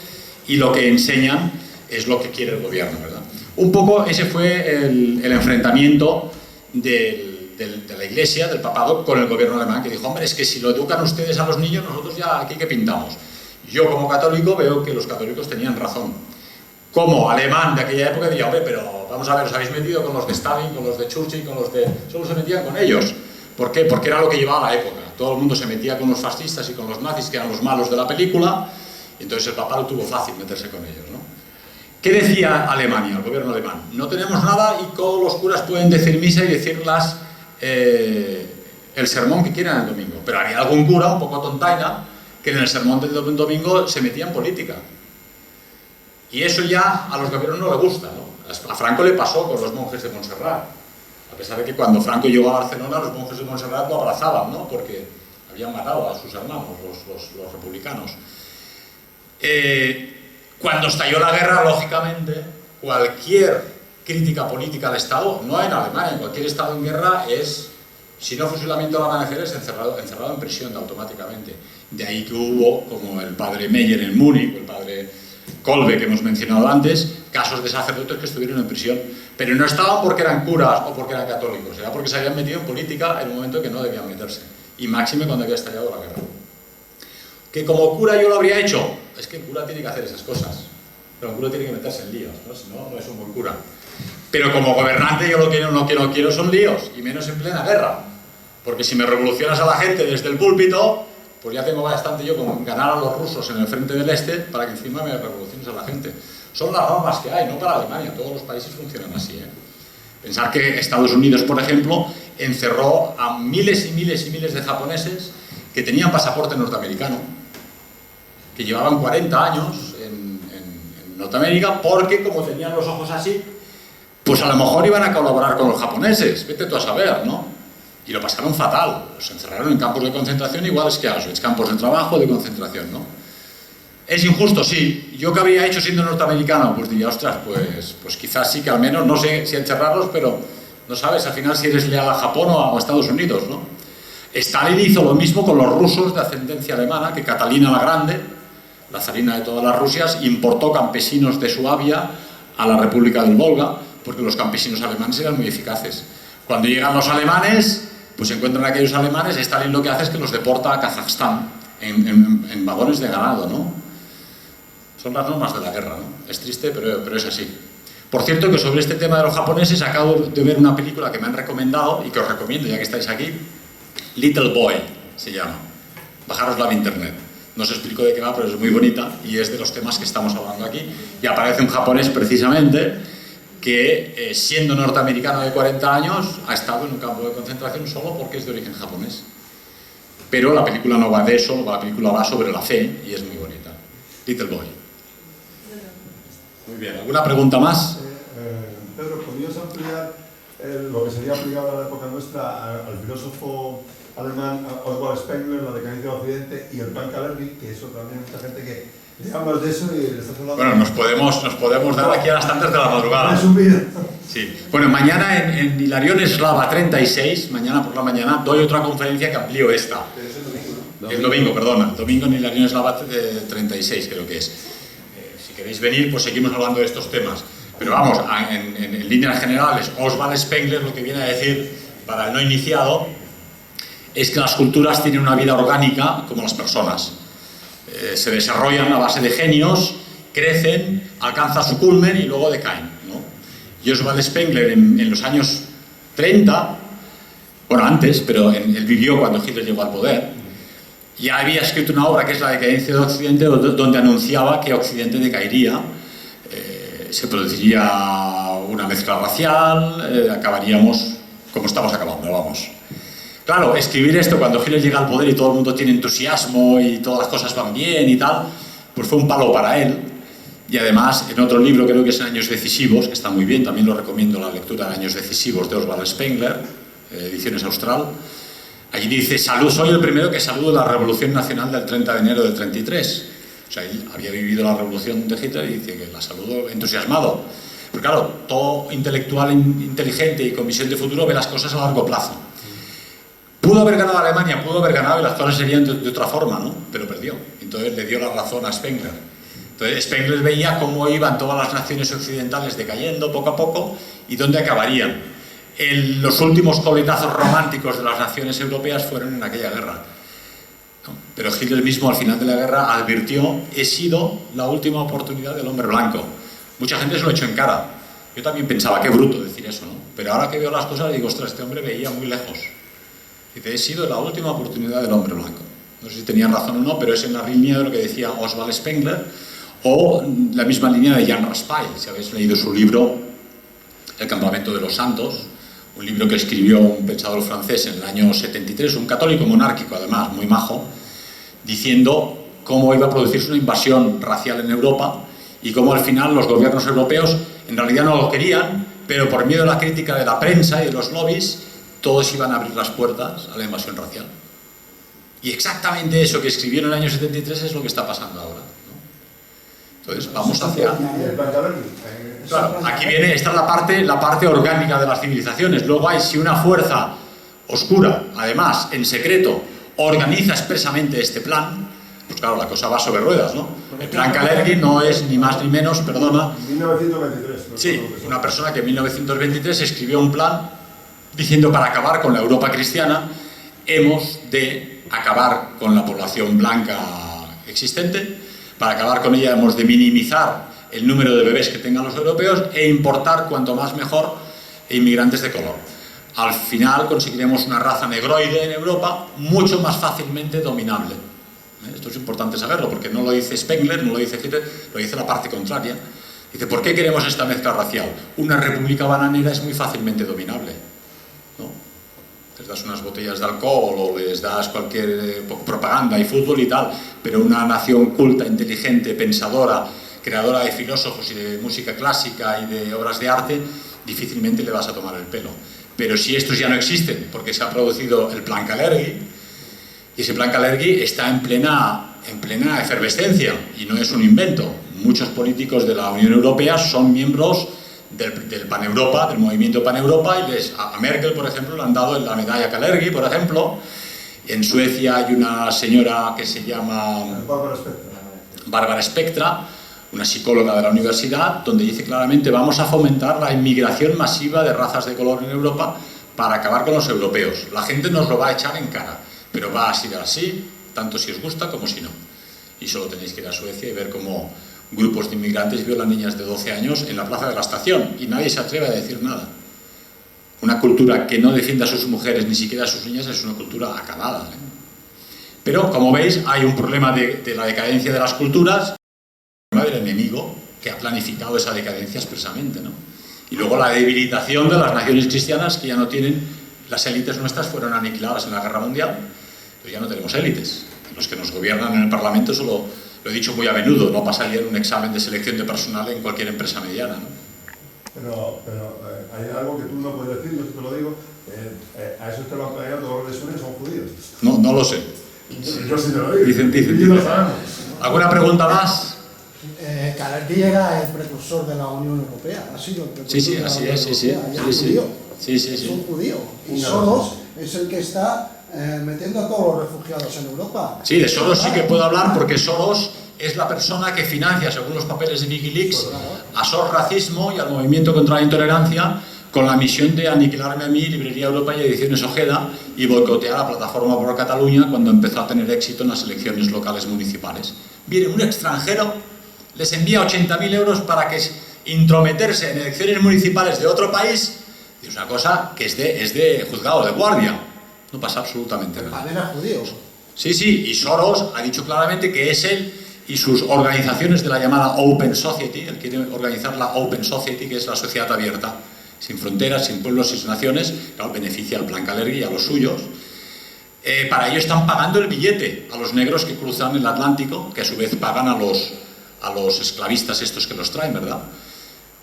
y lo que enseñan es lo que quiere el gobierno, ¿verdad? Un poco ese fue el enfrentamiento de la Iglesia, del papado, con el gobierno alemán, que dijo, hombre, es que si lo educan ustedes a los niños, nosotros ya aquí que pintamos. Yo como católico veo que los católicos tenían razón. Como alemán de aquella época diría, hombre, pero vamos a ver, os habéis metido con los de Stalin, con los de Churchill, con los de... Solo se metían con ellos. ¿Por qué? Porque era lo que llevaba la época. Todo el mundo se metía con los fascistas y con los nazis, que eran los malos de la película, y entonces el papado tuvo fácil meterse con ellos, ¿no? ¿Qué decía Alemania, el gobierno alemán? No tenemos nada y todos los curas pueden decir misa y decir el sermón que quieran el domingo. Pero había algún cura, un poco tontaina, que en el sermón del domingo se metía en política. Y eso ya a los gobiernos no le gusta, ¿no? A Franco le pasó con los monjes de Montserrat. A pesar de que cuando Franco llegó a Barcelona, los monjes de Montserrat lo abrazaban, ¿no? Porque habían matado a sus hermanos, los republicanos. Cuando estalló la guerra, lógicamente, cualquier crítica política al Estado, no en Alemania, en cualquier Estado en guerra, es, si no fusilamiento al amanecer, es encerrado en prisión automáticamente. De ahí que hubo, como el padre Meyer en Múnich, o el padre Kolbe, que hemos mencionado antes, casos de sacerdotes que estuvieron en prisión. Pero no estaban porque eran curas o porque eran católicos, era porque se habían metido en política en un momento que no debían meterse. Y máxime cuando había estallado la guerra. Que como cura yo lo habría hecho, es que el cura tiene que hacer esas cosas, pero el cura tiene que meterse en líos, ¿no? Si no, no es un buen cura. Pero como gobernante yo lo que no quiero son líos, y menos en plena guerra, porque si me revolucionas a la gente desde el púlpito, pues ya tengo bastante yo con ganar a los rusos en el frente del este para que encima me revoluciones a la gente. Son las normas que hay, no para Alemania, todos los países funcionan así, ¿eh? Pensar que Estados Unidos, por ejemplo, encerró a miles y miles y miles de japoneses que tenían pasaporte norteamericano, que llevaban 40 años en Norteamérica, porque como tenían los ojos así, pues a lo mejor iban a colaborar con los japoneses, vete tú a saber, ¿no? Y lo pasaron fatal, los encerraron en campos de concentración iguales que Auschwitz, campos de trabajo de concentración, ¿no? ¿Es injusto? Sí. ¿Yo qué habría hecho siendo norteamericano? Pues diría, ostras, pues quizás sí que al menos, no sé si encerrarlos, pero no sabes al final si eres leal a Japón o a Estados Unidos, ¿no? Stalin hizo lo mismo con los rusos de ascendencia alemana, que Catalina la Grande, la zarina de todas las Rusias, importó campesinos de Suabia a la República del Volga, porque los campesinos alemanes eran muy eficaces. Cuando llegan los alemanes, pues se encuentran aquellos alemanes, Stalin lo que hace es que los deporta a Kazajstán en vagones de ganado, ¿no? Son las normas de la guerra, ¿no? Es triste, pero es así. Por cierto, que sobre este tema de los japoneses acabo de ver una película que me han recomendado y que os recomiendo ya que estáis aquí. Little Boy se llama. Bajárosla de internet. No os explico de qué va, pero es muy bonita y es de los temas que estamos hablando aquí. Y aparece un japonés precisamente que, siendo norteamericano de 40 años, ha estado en un campo de concentración solo porque es de origen japonés. Pero la película no va de eso, la película va sobre la fe y es muy bonita. Little Boy. Muy bien, ¿alguna pregunta más? Pedro, ¿podrías ampliar lo que sería aplicable a la época nuestra al filósofo alemán Oswald Spengler, la decadencia del Occidente, y el Frank Kalergi, que eso también mucha gente que le hablas de eso y le estás hablando? Bueno, nos podemos dar aquí a las tantas de la madrugada. Sí. Bueno, mañana en Hilarión Eslava 36, mañana por la mañana, doy otra conferencia que amplío esta. El domingo, perdona. El domingo en Hilarión Eslava 36 creo que es. Si queréis venir, pues seguimos hablando de estos temas. Pero vamos, en líneas generales, Oswald Spengler lo que viene a decir, para el no iniciado, es que las culturas tienen una vida orgánica como las personas. Se desarrollan a base de genios, crecen, alcanzan su culmen y luego decaen, ¿no? Y Oswald Spengler en los años 30, bueno, antes, pero él vivió cuando Hitler llegó al poder, ya había escrito una obra que es La decadencia de Occidente, donde anunciaba que Occidente decaería, se produciría una mezcla racial, acabaríamos como estamos acabando, vamos. Claro, escribir esto cuando Hitler llega al poder y todo el mundo tiene entusiasmo y todas las cosas van bien y tal, pues fue un palo para él. Y además, en otro libro, creo que es Años Decisivos, que está muy bien, también lo recomiendo, la lectura de Años Decisivos de Oswald Spengler, Ediciones Austral. Allí dice, soy el primero que saludo la Revolución Nacional del 30 de enero del 33. O sea, él había vivido la revolución de Hitler y dice que la saludo entusiasmado. Pero claro, todo intelectual inteligente y con visión de futuro ve las cosas a largo plazo. Pudo haber ganado Alemania, pudo haber ganado y las cosas serían de otra forma, ¿no? Pero perdió. Entonces le dio la razón a Spengler. Entonces Spengler veía cómo iban todas las naciones occidentales decayendo poco a poco y dónde acabarían. Los últimos coletazos románticos de las naciones europeas fueron en aquella guerra. Pero Hitler mismo al final de la guerra advirtió: he sido la última oportunidad del hombre blanco. Mucha gente se lo echó en cara. Yo también pensaba, qué bruto decir eso, ¿no? Pero ahora que veo las cosas digo, ostras, este hombre veía muy lejos. Dice, he sido la última oportunidad del hombre blanco. No sé si tenía razón o no, pero es en la línea de lo que decía Oswald Spengler, o la misma línea de Jan Raspail. Si habéis leído su libro El campamento de los santos, un libro que escribió un pensador francés en el año 73, un católico monárquico además, muy majo, diciendo cómo iba a producirse una invasión racial en Europa y cómo al final los gobiernos europeos en realidad no lo querían, pero por miedo a la crítica de la prensa y de los lobbies, todos iban a abrir las puertas a la invasión racial. Y exactamente eso que escribió en el año 73 es lo que está pasando ahora, ¿no? Entonces vamos hacia... Claro, aquí viene, esta es la parte orgánica de las civilizaciones. Luego hay, si una fuerza oscura, además, en secreto, organiza expresamente este plan, pues claro, la cosa va sobre ruedas, ¿no? El plan Kalergi no es ni más ni menos, perdona... 1923. Sí, una persona que en 1923 escribió un plan diciendo, para acabar con la Europa cristiana, hemos de acabar con la población blanca existente, para acabar con ella hemos de minimizar el número de bebés que tengan los europeos e importar, cuanto más mejor, inmigrantes de color. Al final conseguiremos una raza negroide en Europa mucho más fácilmente dominable. Esto es importante saberlo, porque no lo dice Spengler, no lo dice Hitler, lo dice la parte contraria. Dice, ¿por qué queremos esta mezcla racial? Una república bananera es muy fácilmente dominable, ¿no? Les das unas botellas de alcohol o les das cualquier propaganda y fútbol y tal, pero una nación culta, inteligente, pensadora, creadora de filósofos y de música clásica y de obras de arte, difícilmente le vas a tomar el pelo. Pero si estos ya no existen, porque se ha producido el plan Kalergi, y ese plan Kalergi está en plena efervescencia y no es un invento. Muchos políticos de la Unión Europea son miembros del Paneuropa, del movimiento Paneuropa, y a Merkel, por ejemplo, le han dado la medalla Kalergi, por ejemplo. En Suecia hay una señora que se llama Bárbara Spectra, una psicóloga de la universidad, donde dice claramente vamos a fomentar la inmigración masiva de razas de color en Europa para acabar con los europeos. La gente nos lo va a echar en cara, pero va a ser así, tanto si os gusta como si no. Y solo tenéis que ir a Suecia y ver cómo grupos de inmigrantes violan niñas de 12 años en la plaza de la estación y nadie se atreve a decir nada. Una cultura que no defiende a sus mujeres ni siquiera a sus niñas es una cultura acabada, ¿eh? Pero, como veis, hay un problema de la decadencia de las culturas, del enemigo que ha planificado esa decadencia expresamente, ¿no? Y luego la debilitación de las naciones cristianas que ya no tienen, las élites nuestras fueron aniquiladas en la Guerra Mundial, pues ya no tenemos élites. Los que nos gobiernan en el Parlamento, solo lo he dicho muy a menudo, no pasarían un examen de selección de personal en cualquier empresa mediana, ¿no? Pero hay algo que tú no puedes decir, yo te lo digo, a eso te lo han pagado todos los de son judíos. No lo sé. Yo sí te lo digo. Dicen. ¿Alguna pregunta más? Kalergi era el precursor de la Unión Europea, ha sido el precursor Sí, de la así Unión es, Europea, sí. Es un judío. Y Soros es el que está metiendo a todos los refugiados en Europa. Sí, de Soros sí que puedo hablar porque Soros es la persona que financia, según los papeles de Wikileaks, a SOS Racismo y al Movimiento contra la Intolerancia, con la misión de aniquilarme a mí, Librería Europa y Ediciones Ojeda, y boicotear a la Plataforma por Cataluña cuando empezó a tener éxito en las elecciones locales municipales. Viene un extranjero, les envía 80.000 euros para que intrometerse en elecciones municipales de otro país, y es una cosa que es de juzgado de guardia. No pasa absolutamente nada. Padre era judío. Sí, sí, y Soros ha dicho claramente que es él y sus organizaciones de la llamada Open Society, él quiere organizar la Open Society, que es la sociedad abierta, sin fronteras, sin pueblos, sin naciones, claro, beneficia al Plan Kalergi y a los suyos. Para ello están pagando el billete a los negros que cruzan el Atlántico, que a su vez pagan a los esclavistas estos que los traen, ¿verdad?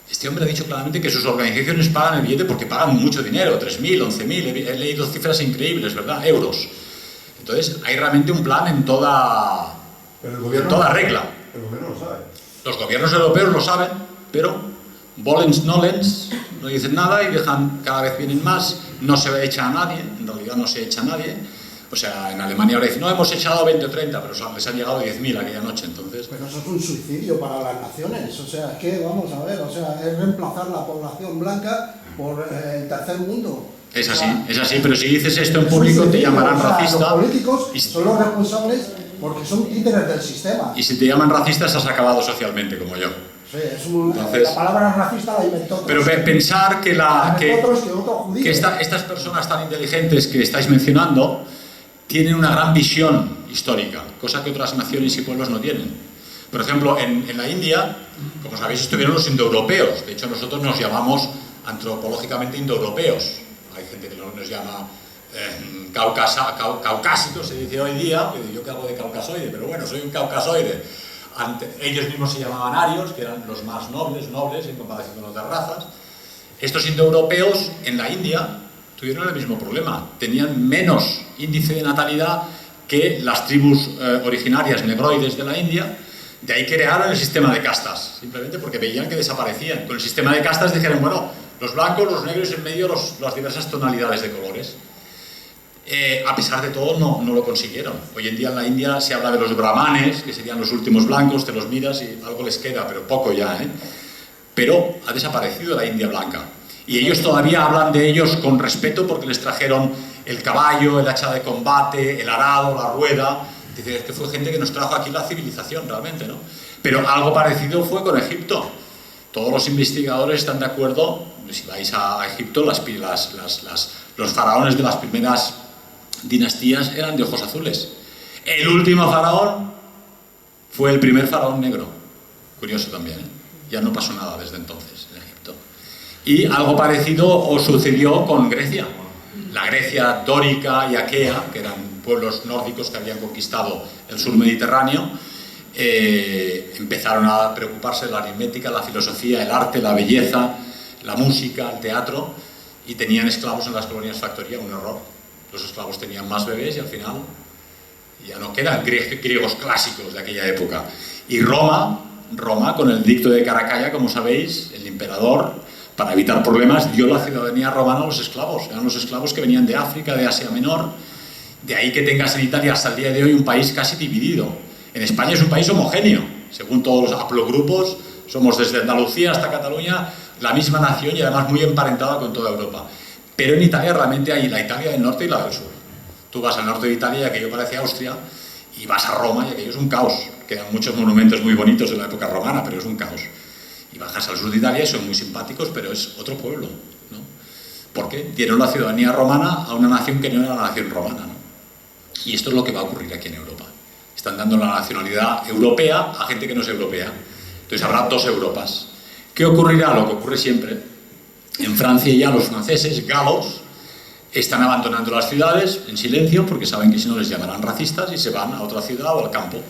Este hombre ha dicho claramente que sus organizaciones pagan el billete porque pagan mucho dinero, 3.000, 11.000, he leído cifras increíbles, ¿verdad? Euros. Entonces, hay realmente un plan en toda regla. El gobierno lo sabe. Los gobiernos europeos lo saben, pero volens nolens, no dicen nada y dejan, cada vez vienen más, no se echa a nadie, en realidad no se echa a nadie. O sea, en Alemania ahora dicen, no, hemos echado 20 o 30, pero les han llegado 10.000 aquella noche, entonces... Pero eso es un suicidio para las naciones, o sea, es que, vamos a ver, o sea, es reemplazar la población blanca por el tercer mundo. Es así, pero si dices esto en público te llamarán racista. Los políticos son los responsables porque son títeres del sistema. Y si te llaman racista has acabado socialmente, como yo. Sí, entonces, la palabra racista la inventó otros. Pero pensar que estas personas tan inteligentes que estáis mencionando tienen una gran visión histórica, cosa que otras naciones y pueblos no tienen. Por ejemplo, en la India, como sabéis, estuvieron los indoeuropeos. De hecho, nosotros nos llamamos antropológicamente indoeuropeos. Hay gente que nos llama caucásicos, se dice hoy día. Yo que hago de caucasoide, pero bueno, soy un caucasoide. Ellos mismos se llamaban arios, que eran los más nobles en comparación con otras razas. Estos indoeuropeos en la India tuvieron el mismo problema. Tenían menos índice de natalidad que las tribus originarias negroides de la India. De ahí crearon el sistema de castas, simplemente porque veían que desaparecían. Con el sistema de castas dijeron, bueno, los blancos, los negros y en medio las diversas tonalidades de colores. A pesar de todo no lo consiguieron. Hoy en día en la India se habla de los brahmanes, que serían los últimos blancos, te los miras y algo les queda, pero poco ya, ¿eh? Pero ha desaparecido la India blanca. Y ellos todavía hablan de ellos con respeto porque les trajeron el caballo, el hacha de combate, el arado, la rueda. Dicen que fue gente que nos trajo aquí la civilización realmente, ¿no? Pero algo parecido fue con Egipto. Todos los investigadores están de acuerdo, si vais a Egipto, los faraones de las primeras dinastías eran de ojos azules. El último faraón fue el primer faraón negro. Curioso también, ¿eh? Ya no pasó nada desde entonces en Egipto. Y algo parecido os sucedió con Grecia. La Grecia dórica y aquea, que eran pueblos nórdicos que habían conquistado el sur mediterráneo, empezaron a preocuparse de la aritmética, la filosofía, el arte, la belleza, la música, el teatro, y tenían esclavos en las colonias factoría, un error. Los esclavos tenían más bebés y al final ya no quedan griegos clásicos de aquella época. Y Roma, con el edicto de Caracalla, como sabéis, el emperador, para evitar problemas, dio la ciudadanía romana a los esclavos. Eran los esclavos que venían de África, de Asia Menor. De ahí que tengas en Italia hasta el día de hoy un país casi dividido. En España es un país homogéneo, según todos los haplogrupos, somos desde Andalucía hasta Cataluña la misma nación y además muy emparentada con toda Europa. Pero en Italia realmente hay la Italia del norte y la del sur. Tú vas al norte de Italia y aquello parece Austria, y vas a Roma y aquello es un caos. Quedan muchos monumentos muy bonitos de la época romana, pero es un caos. Y bajas al sur de Italia y son muy simpáticos, pero es otro pueblo, ¿no? Porque dieron la ciudadanía romana a una nación que no era la nación romana, ¿no? Y esto es lo que va a ocurrir aquí en Europa. Están dando la nacionalidad europea a gente que no es europea. Entonces habrá dos Europas. ¿Qué ocurrirá? Lo que ocurre siempre. En Francia ya los franceses, galos, están abandonando las ciudades en silencio porque saben que si no les llamarán racistas y se van a otra ciudad o al campo.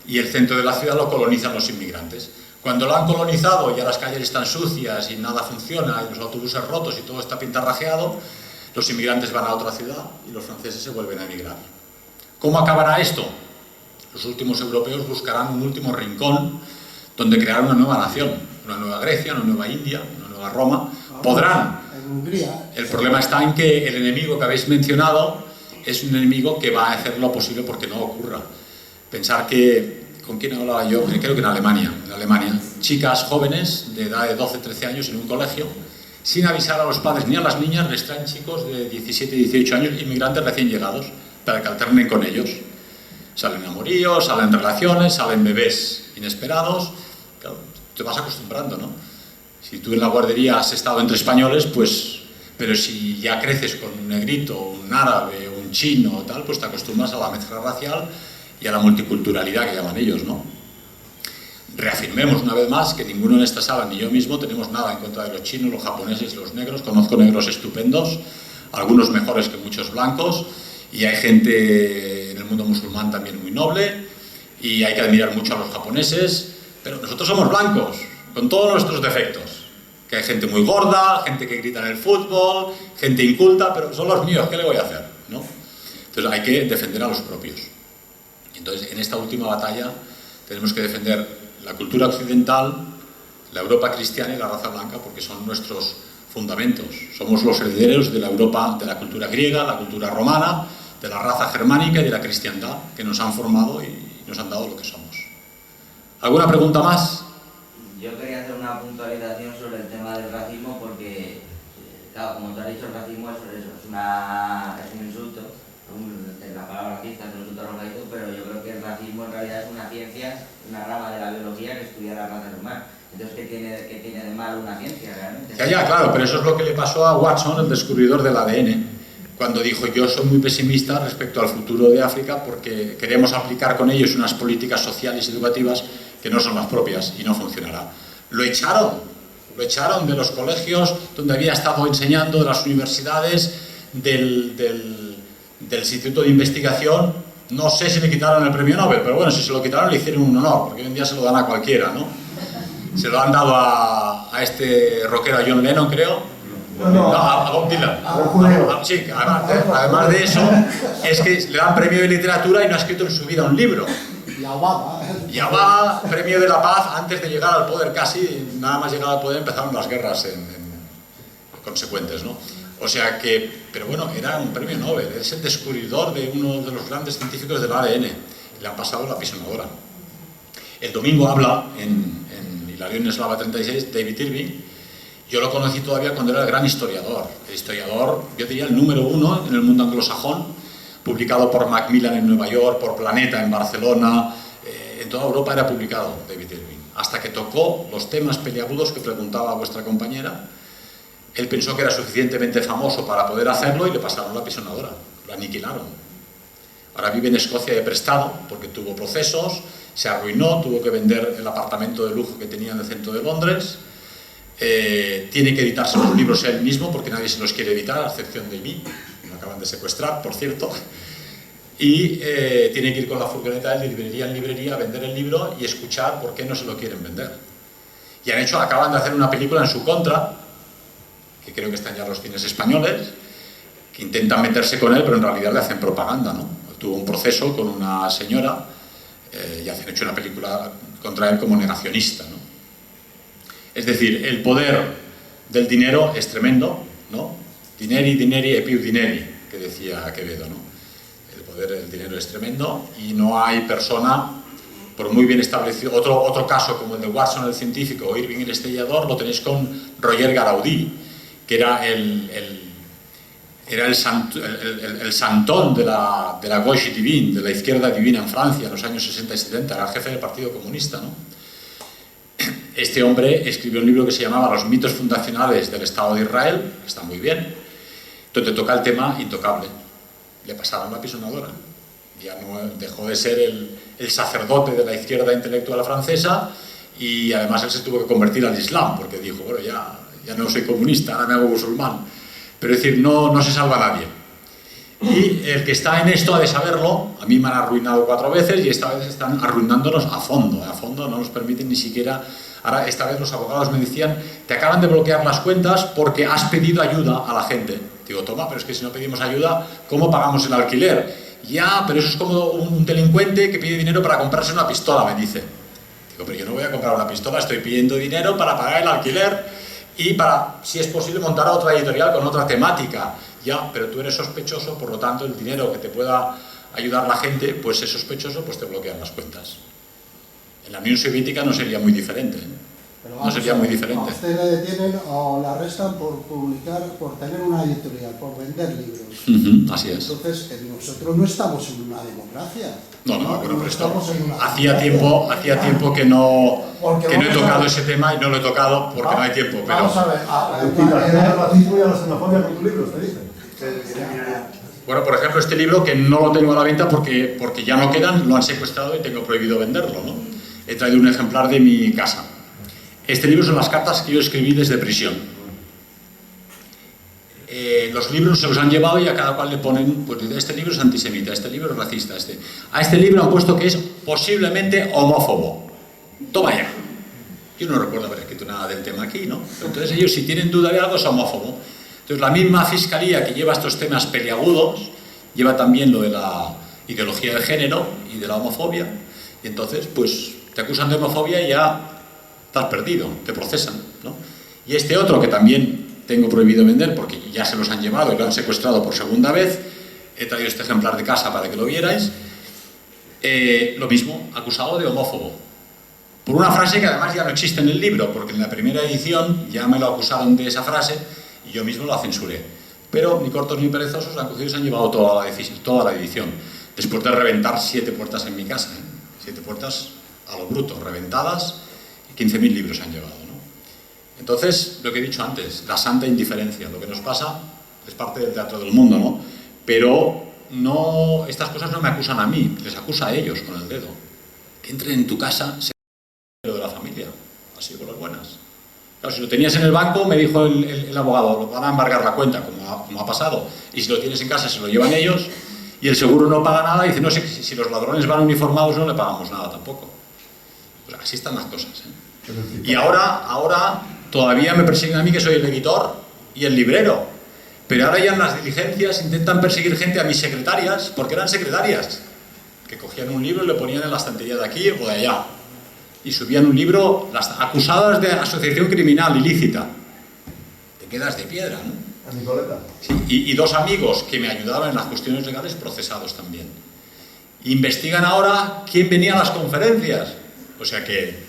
Y el centro de la ciudad lo colonizan los inmigrantes. Cuando lo han colonizado y ya las calles están sucias y nada funciona y los autobuses rotos y todo está pintarrajeado, los inmigrantes van a otra ciudad y los franceses se vuelven a emigrar. ¿Cómo acabará esto? Los últimos europeos buscarán un último rincón donde crear una nueva nación, una nueva Grecia, una nueva India, una nueva Roma. Podrán. En Hungría. El problema está en que el enemigo que habéis mencionado es un enemigo que va a hacer lo posible porque no ocurra. Pensar que ¿con quién hablaba yo? Creo que en Alemania. Chicas jóvenes de edad de 12, 13 años en un colegio, sin avisar a los padres ni a las niñas, les traen chicos de 17, 18 años, inmigrantes recién llegados, para que alternen con ellos. Salen amoríos, salen relaciones, salen bebés inesperados. Claro, te vas acostumbrando, ¿no? Si tú en la guardería has estado entre españoles, pues... Pero si ya creces con un negrito, un árabe, un chino o tal, pues te acostumbras a la mezcla racial y a la multiculturalidad que llaman ellos, ¿no? Reafirmemos una vez más que ninguno en esta sala, ni yo mismo, tenemos nada en contra de los chinos, los japoneses, los negros. Conozco negros estupendos, algunos mejores que muchos blancos, y hay gente en el mundo musulmán también muy noble, y hay que admirar mucho a los japoneses, pero nosotros somos blancos, con todos nuestros defectos. Que hay gente muy gorda, gente que grita en el fútbol, gente inculta, pero son los míos, ¿qué le voy a hacer? ¿No? Entonces hay que defender a los propios. Entonces en esta última batalla tenemos que defender la cultura occidental, la Europa cristiana y la raza blanca, porque son nuestros fundamentos. Somos los herederos de la Europa, de la cultura griega, la cultura romana, de la raza germánica y de la cristiandad, que nos han formado y nos han dado lo que somos. ¿Alguna pregunta más? Yo quería hacer una puntualización sobre el tema del racismo porque, claro, como tú has dicho, el racismo es un insulto, la palabra racista es un insulto arrojadizo, pero yo creo que el racismo en realidad es una ciencia, una rama de la biología que estudia la raza humana. Entonces, ¿qué tiene de malo una ciencia realmente? Ya, claro, pero eso es lo que le pasó a Watson, el descubridor del ADN, cuando dijo: yo soy muy pesimista respecto al futuro de África porque queremos aplicar con ellos unas políticas sociales y educativas que no son las propias y no funcionará. Lo echaron de los colegios donde había estado enseñando, de las universidades, del Instituto de Investigación. No sé si le quitaron el premio Nobel, pero bueno, si se lo quitaron le hicieron un honor, porque hoy en día se lo dan a cualquiera, ¿no? Se lo han dado a este rockero, a John Lennon, creo. No, a Bob Dylan. Sí, además de eso, es que le dan premio de literatura y no ha escrito en su vida un libro. Y Obama, premio de la paz, antes de llegar al poder casi, nada más llegar al poder empezaron las guerras consecuentes, ¿no? O sea que, pero bueno, era un premio Nobel, es el descubridor de uno de los grandes científicos del ADN, le han pasado la pisonadora. El domingo habla en Hilarión Eslava 36, David Irving. Yo lo conocí todavía cuando era el gran historiador. El historiador, yo diría el número 1 en el mundo anglosajón, publicado por Macmillan en Nueva York, por Planeta en Barcelona, en toda Europa era publicado David Irving. Hasta que tocó los temas peliagudos que preguntaba vuestra compañera, él pensó que era suficientemente famoso para poder hacerlo y le pasaron la pisonadora, lo aniquilaron. Ahora vive en Escocia de prestado porque tuvo procesos, se arruinó, tuvo que vender el apartamento de lujo que tenía en el centro de Londres. Tiene que editarse los libros él mismo porque nadie se los quiere editar, a excepción de mí. Me acaban de secuestrar, por cierto. Y tiene que ir con la furgoneta de librería en librería a vender el libro y escuchar por qué no se lo quieren vender. Y acaban de hacer una película en su contra, que creo que están ya los cines españoles, que intentan meterse con él, pero en realidad le hacen propaganda, ¿no? Tuvo un proceso con una señora y han hecho una película contra él como negacionista, ¿no? Es decir, el poder del dinero es tremendo, ¿no? Dineri, dineri e più dineri, que decía Quevedo, ¿no? El poder del dinero es tremendo y no hay persona, por muy bien establecido. Otro caso como el de Watson, el científico, o Irving, el estellador, lo tenéis con Roger Garaudí, que era el santón de la gauche divine, de la izquierda divina en Francia en los años 60 y 70, era el jefe del Partido Comunista, ¿no? Este hombre escribió un libro que se llamaba Los mitos fundacionales del Estado de Israel, que está muy bien, donde toca el tema intocable. Le pasaron la pisonadora. Ya no dejó de ser el sacerdote de la izquierda intelectual francesa y además él se tuvo que convertir al Islam, porque dijo, bueno, ya no soy comunista, ahora me hago musulmán. Pero es decir, no se salva nadie. Y el que está en esto ha de saberlo. A mí me han arruinado 4 veces y esta vez están arruinándonos a fondo. A fondo no nos permiten ni siquiera... Ahora, esta vez los abogados me decían, te acaban de bloquear las cuentas porque has pedido ayuda a la gente. Digo, toma, pero es que si no pedimos ayuda, ¿cómo pagamos el alquiler? Ya, pero eso es como un delincuente que pide dinero para comprarse una pistola, me dice. Digo, pero yo no voy a comprar una pistola, estoy pidiendo dinero para pagar el alquiler y para, si es posible, montar otra editorial con otra temática. Ya, pero tú eres sospechoso, por lo tanto, el dinero que te pueda ayudar la gente, pues es sospechoso, pues te bloquean las cuentas. En la Unión Soviética no sería muy diferente, ¿eh? Pero No vamos sería a muy ver, diferente. A usted le detienen o le arrestan por publicar, por tener una editorial, por vender libros. Así es. Entonces, nosotros no estamos en una democracia. No, bueno, pero estamos en una hacía democracia. tiempo que no Porque he vamos a tocado ver. ese tema y no lo he tocado porque no hay tiempo. Pero Vamos a ver. Justificación del racismo y a la xenofobia con tus libros, te dicen. bueno, por ejemplo, este libro que no lo tengo a la venta porque ya no quedan, lo han secuestrado y tengo prohibido venderlo, ¿no? He traído un ejemplar de mi casa. Este libro son las cartas que yo escribí desde prisión. Los libros se los han llevado y a cada cual le ponen, pues este libro es antisemita, este libro es racista, a este libro han puesto que es posiblemente homófobo. Toma ya. Yo no recuerdo haber escrito nada del tema aquí, ¿no? Entonces ellos, si tienen duda de algo, es homófobo. Entonces la misma fiscalía que lleva estos temas peliagudos lleva también lo de la ideología de género y de la homofobia, y entonces pues te acusan de homofobia y ya estás perdido, te procesan, ¿no? Y este otro que también tengo prohibido vender porque ya se los han llevado y lo han secuestrado por segunda vez, he traído este ejemplar de casa para que lo vierais, lo mismo, acusado de homófobo. Por una frase que además ya no existe en el libro, porque en la primera edición ya me lo acusaron de esa frase y yo mismo la censuré. Pero ni cortos ni perezosos han cogido y se han llevado toda la edición. Después de reventar 7 puertas en mi casa, 7 puertas a lo bruto, reventadas, y 15.000 libros se han llevado, ¿no? Entonces, lo que he dicho antes, la santa indiferencia. Lo que nos pasa es parte del teatro del mundo, ¿no? Pero no, estas cosas no me acusan a mí, les acusa a ellos con el dedo. Que entren en tu casa, de la familia, así por las buenas. Claro, si lo tenías en el banco, me dijo el abogado, lo van a embargar la cuenta, como ha pasado, y si lo tienes en casa se lo llevan ellos, y el seguro no paga nada, y dice, no sé, si los ladrones van uniformados no le pagamos nada tampoco. Pues así están las cosas, ¿eh? Y ahora todavía me persiguen a mí, que soy el editor y el librero, pero ahora ya en las diligencias intentan perseguir gente a mis secretarias, porque eran secretarias, que cogían un libro y lo ponían en la estantería de aquí o de allá, y subían un libro, las acusadas de asociación criminal ilícita. Te quedas de piedra, ¿no? A Nicoleta. Sí, y 2 amigos que me ayudaban en las cuestiones legales, procesados también. Investigan ahora quién venía a las conferencias. O sea que...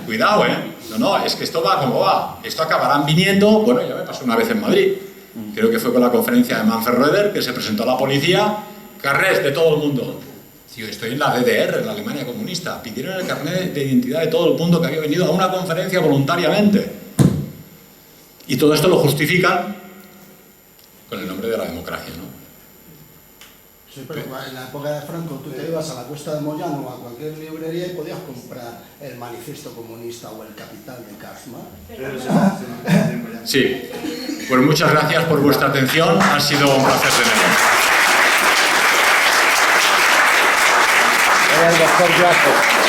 Cuidado, ¿eh? No, es que esto va como va. Esto acabarán viniendo... Bueno, ya me pasó una vez en Madrid. Creo que fue con la conferencia de Manfred Röder, que se presentó a la policía, carnés de todo el mundo. Tío, estoy en la DDR, en la Alemania comunista. Pidieron el carnet de identidad de todo el mundo que había venido a una conferencia voluntariamente. Y todo esto lo justifican con el nombre de la democracia, ¿no? Sí, pero en la época de Franco tú te ibas a la Cuesta de Moyano o a cualquier librería y podías comprar el Manifiesto Comunista o el Capital de Karl Marx. Sí. Pues muchas gracias por vuestra atención. Ha sido un placer tenerlo. El doctor Jacob.